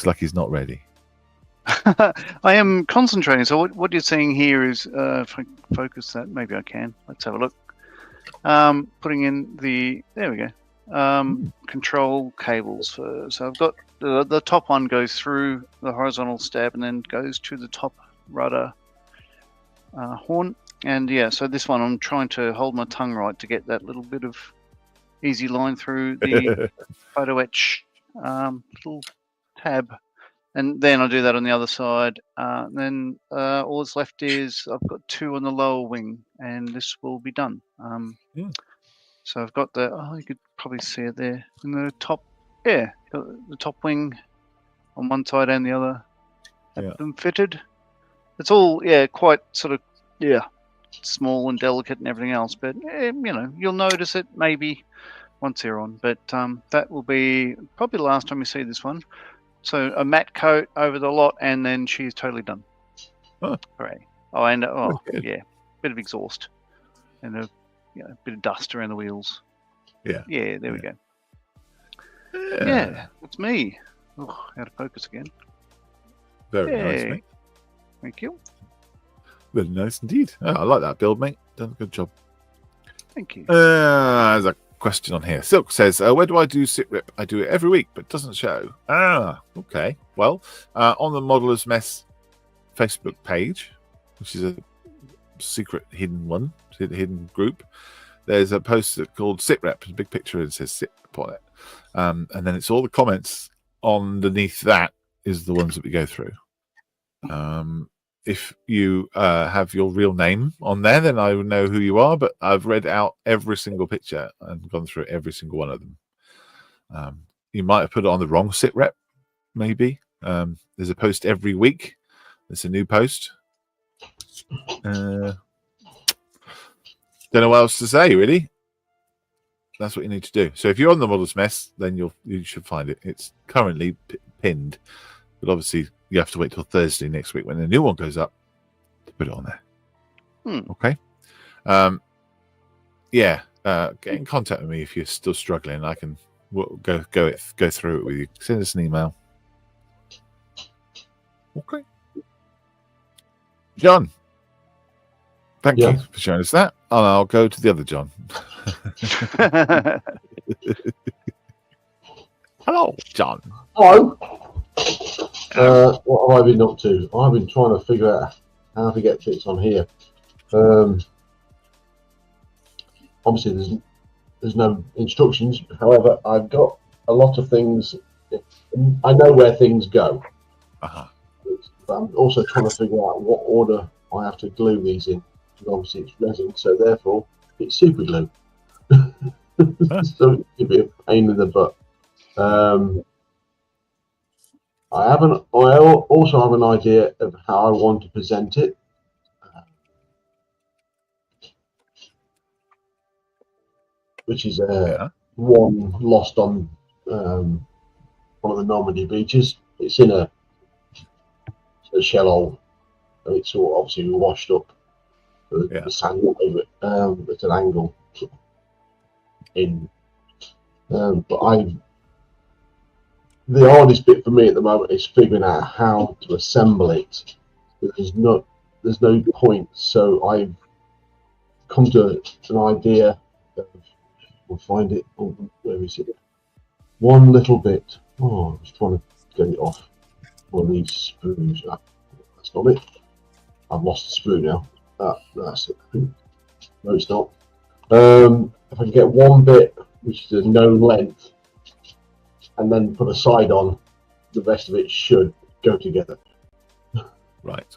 like he's not ready. I am concentrating. So what you're seeing here is, if I focus that, maybe I can. Let's have a look. Putting in the, there we go. control cables. So I've got the top one goes through the horizontal stab and then goes to the top rudder horn. And yeah, so this one I'm trying to hold my tongue right to get that little bit of easy line through the photo etch little tab. And then I'll do that on the other side. Then all that's left is I've got 2 on the lower wing, and this will be done. So I've got you could probably see it there in the top. Yeah, got the top wing on one side and the other have them fitted. It's all quite sort of small and delicate and everything else, but you'll notice it maybe once they're on. But that will be probably the last time you see this one. So a matte coat over the lot, and then she's totally done. Oh. Hooray! Bit of exhaust and a bit of dust around the wheels. Yeah, there we go. Yeah, it's me. Oh, out of focus again. Very nice, mate. Thank you. Very nice indeed. Oh, I like that build, mate. Done a good job. Thank you. There's a question on here. Silk says, where do I do sit rip? I do it every week, but it doesn't show. Okay. Well, on the Modeller's Mess Facebook page, which is a secret hidden group, there's a post called Sit Rep. A big picture and it says Sit Rep on it. And then it's all the comments underneath that is the ones that we go through. If you have your real name on there, then I would know who you are, but I've read out every single picture and gone through every single one of them. You might have put it on the wrong sit rep, maybe. There's a post every week. There's a new post. Don't know what else to say, really. That's what you need to do. So if you're on the Model's Mess, then you should find it. It's currently pinned, but obviously you have to wait till Thursday next week when the new one goes up to put it on there. Okay. Get in contact with me if you're still struggling. I can go through it with you. Send us an email. Okay. John, thank you for showing us that. And I'll go to the other John. Hello, John. Hello. What have I been up to? I've been trying to figure out how to get bits on here. Obviously, there's no instructions. However, I've got a lot of things. I know where things go. But I'm also trying to figure out what order I have to glue these in. Because obviously, it's resin, so therefore it's super glue. So it could be a pain in the butt. I also have an idea of how I want to present it. Which is one lost on one of the Normandy beaches. It's in a shell hole. And it's all obviously washed up. The sand over it at an angle. But the hardest bit for me at the moment is figuring out how to assemble it. There's no point. So I've come to an idea of, we'll find it. Oh, where is it? One little bit. Oh, I was trying to get it off one of these screws. That's not it. I've lost the screw now. That's it. No, it's not. If I can get one bit which is a known length and then put a side on, the rest of it should go together. Right.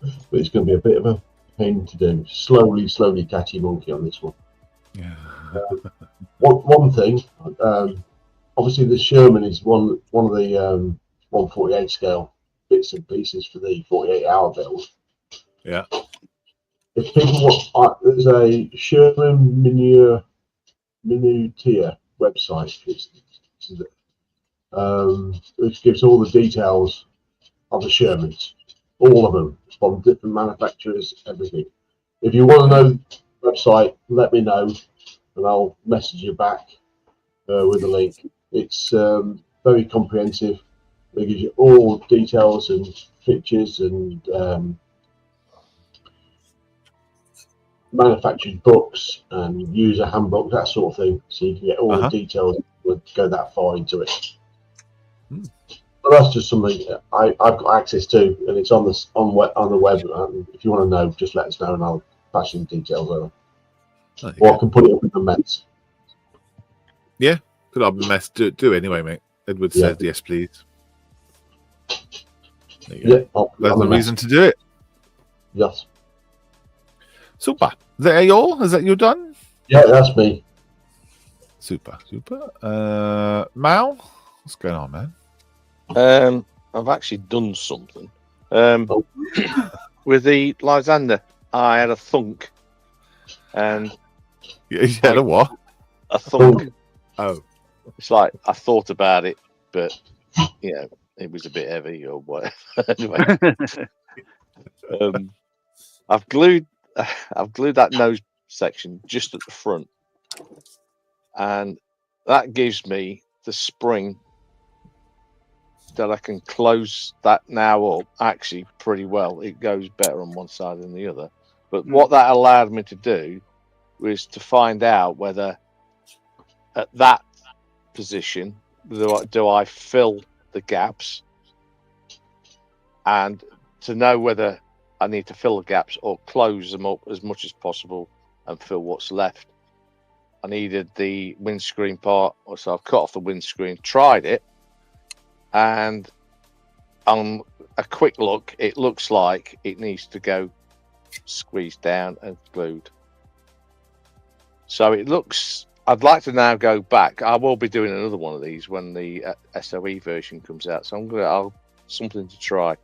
But it's going to be a bit of a pain to do. Slowly catchy monkey on this one. Yeah. One thing, obviously the Sherman is one of the 1/48 scale bits and pieces for the 48-hour build. Yeah. If people want, there's a Sherman Minutia website, which gives all the details of the Shermans, all of them, from different manufacturers, everything. If you want to know the website, let me know, and I'll message you back with a link. It's very comprehensive. It gives you all details and pictures and manufacturer's books and user handbook, that sort of thing, so you can get all the details. Would go that far into it. But that's just something I've got access to, and it's on the web. If you want to know, just let us know, and I'll pass you the details over. Or I can put it up in the mess. Yeah, put it up in the mess. Do anyway, mate. Edward said yes, please. There you go. That's the reason to do it. Yes. Super. Is that all? Is that you done? Yeah, that's me. Super. Mal, what's going on, man? I've actually done something. With the Lysander, I had a thunk, and you had a what? A thunk. Oh, it's like I thought about it, but it was a bit heavy or whatever. Anyway, I've glued that nose section just at the front, and that gives me the spring that I can close that now up actually pretty well. It goes better on one side than the other. But what that allowed me to do was to find out whether at that position do I fill the gaps, and to know whether I need to fill the gaps or close them up as much as possible and fill what's left. I needed the windscreen part, so I've cut off the windscreen, tried it, and on a quick look, it looks like it needs to go squeezed down and glued. So it looks, I'd like to now go back. I will be doing another one of these when the SOE version comes out. So I'll something to try.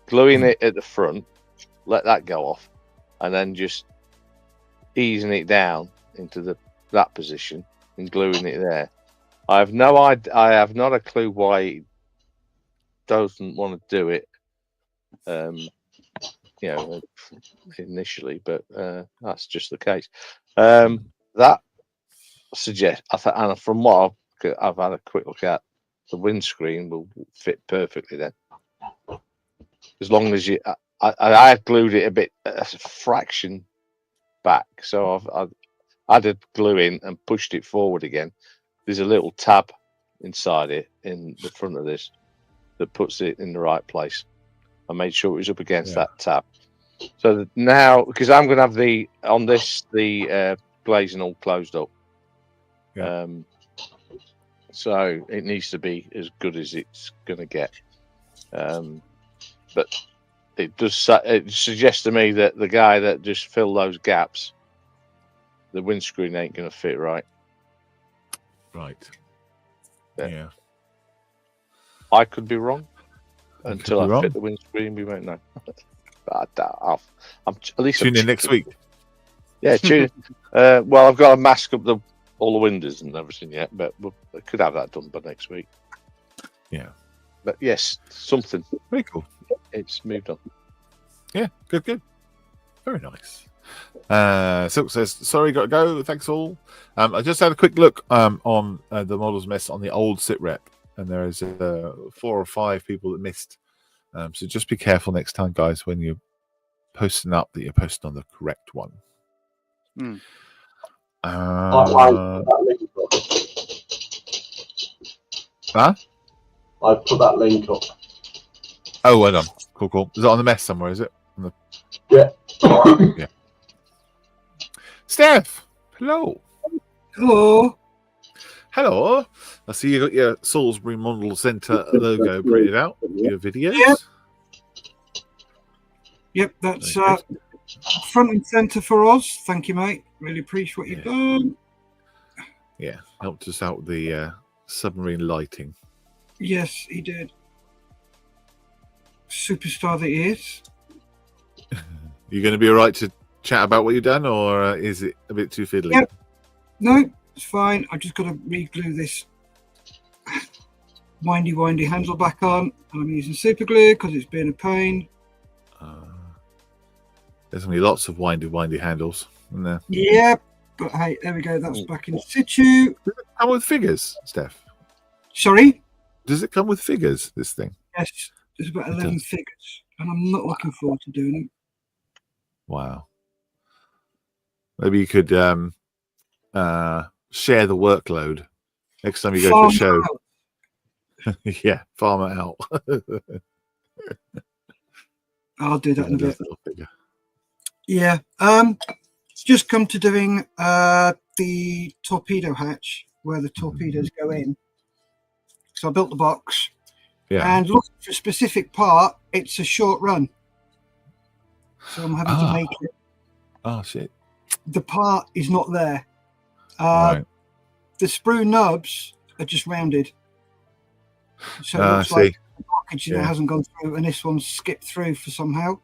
Gluing it at the front, let that go off, and then just easing it down into that position and gluing it there. I have no idea. I have not a clue why it doesn't want to do it. Initially, but that's just the case. That suggests, and from what I've had a quick look at, the windscreen will fit perfectly then. As long as I had glued it a fraction back, so I did glue in and pushed it forward again. There's a little tab inside it in the front of this that puts it in the right place. I made sure it was up against that tab. So now, because I'm going to have the glazing all closed up, so it needs to be as good as it's going to get. But it suggests to me that the guy that just filled those gaps, the windscreen ain't going to fit right. Right. Yeah. I could be wrong. Until I fit the windscreen, we won't know. I'm at least tune in next week. Yeah, tune in. Well, I've got to mask up all the windows and everything yet, but I could have that done by next week. Yeah. But yes, something. Very cool. It's moved on. Yeah, good. Very nice. Silk says, sorry, got to go. Thanks all. I just had a quick look on the models mess on the old sitrep, and there is 4 or 5 people that missed. So just be careful next time, guys, when you're posting up that you're posting on the correct one. I put that link up. Oh, well done. Cool. Is it on the mess somewhere? Is it? Yeah. Yeah. Steph, hello. Hello. I see you got your Salisbury Model Centre logo printed out. Your videos. Yep, that's front and centre for us. Thank you, mate. Really appreciate what you've done. Yeah, helped us out with the submarine lighting. Yes, he did. Superstar that he is. You going to be all right to chat about what you've done, or is it a bit too fiddly? Yep. No, it's fine. I've just got to re-glue this windy handle back on. And I'm using super glue because it's been a pain. There's going to be lots of windy handles, isn't there? Yeah, but hey, there we go. That's back in situ. Does it come with figures, Steph? Sorry? Does it come with figures, this thing? Yes, there's about 11 figures, and I'm not looking forward to doing them. Wow. Maybe you could share the workload next time you go to Farm a show. out. Yeah, farm it out. I'll do that in a bit. Little figure. Yeah. Just come to doing the torpedo hatch where the torpedoes go in. So I built the box. Yeah. And looking for a specific part, it's a short run. So I'm having to make it. Oh shit. The part is not there. Right. The sprue nubs are just rounded. So it I looks see. like the package that Yeah. hasn't gone through, and this one's skipped through for somehow.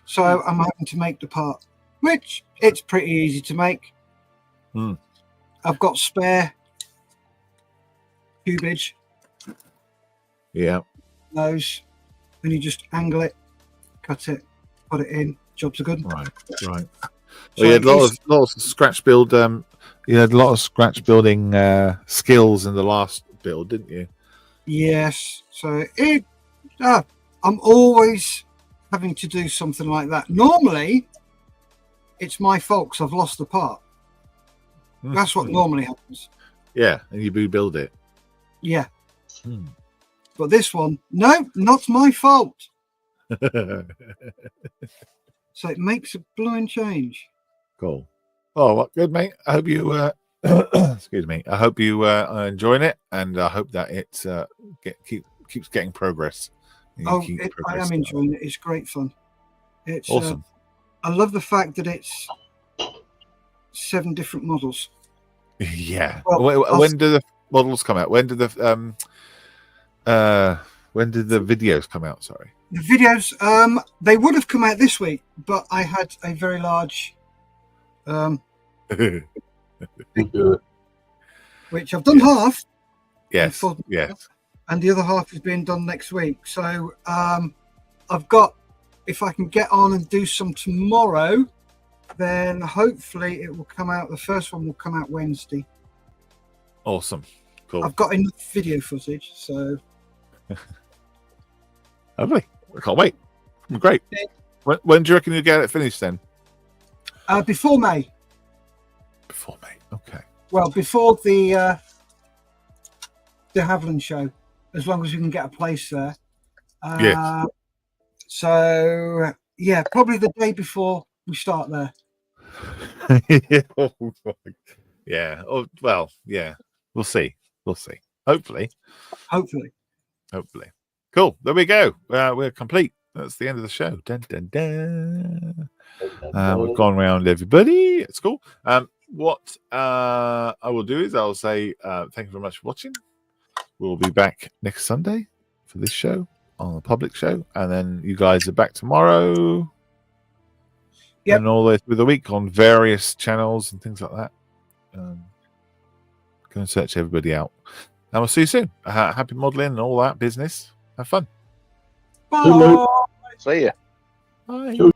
So I'm having to make the part, which it's pretty easy to make. Hmm. I've got spare cubage, Yeah. those, and you just angle it, cut it, put it in. Jobs are good. Right. Right. So Well, you had it's- a lot of scratch build. You had a lot of scratch building skills in the last build, didn't you? Yes. So I'm always having to do something like that. Normally, it's my fault because I've lost the part. That's what normally happens. Yeah, and you rebuild it. Yeah. Hmm. But this one, no, not my fault. So it makes a blowing change. Cool. Oh, well, good, mate. I hope you. Excuse me. I hope you are enjoying it, and I hope that it keeps getting progress. And you keep I progressing. am enjoying it. It's great fun. It's Awesome. I love the fact that it's 7 different models. Yeah. Well, when do the models come out? When did the videos come out? Sorry. The videos, they would have come out this week, but I had a very large, which I've done half. Yes. Yes. And the other half is being done next week. So I've got, if I can get on and do some tomorrow, then hopefully it will come out. The first one will come out Wednesday. Awesome. Cool. I've got enough video footage, so Lovely. I can't wait. Great. When do you reckon you'll get it finished then? before May. Before May. Okay. Well, before the Haviland show, as long as we can get a place there. Yes. So yeah, probably the day before we start there. Yeah. Oh, well, yeah. We'll see. We'll see. Hopefully. Cool. There we go. We're complete. That's the end of the show. Dun, dun, dun. We've gone around everybody. It's cool. What I will do is I'll say thank you very much for watching. We'll be back next Sunday for this show on the public show, and then you guys are back tomorrow. Yep. And all the way through the week on various channels and things like that. Go and search everybody out. And we'll see you soon. Happy modeling and all that business. Have fun. Bye. See ya. Bye.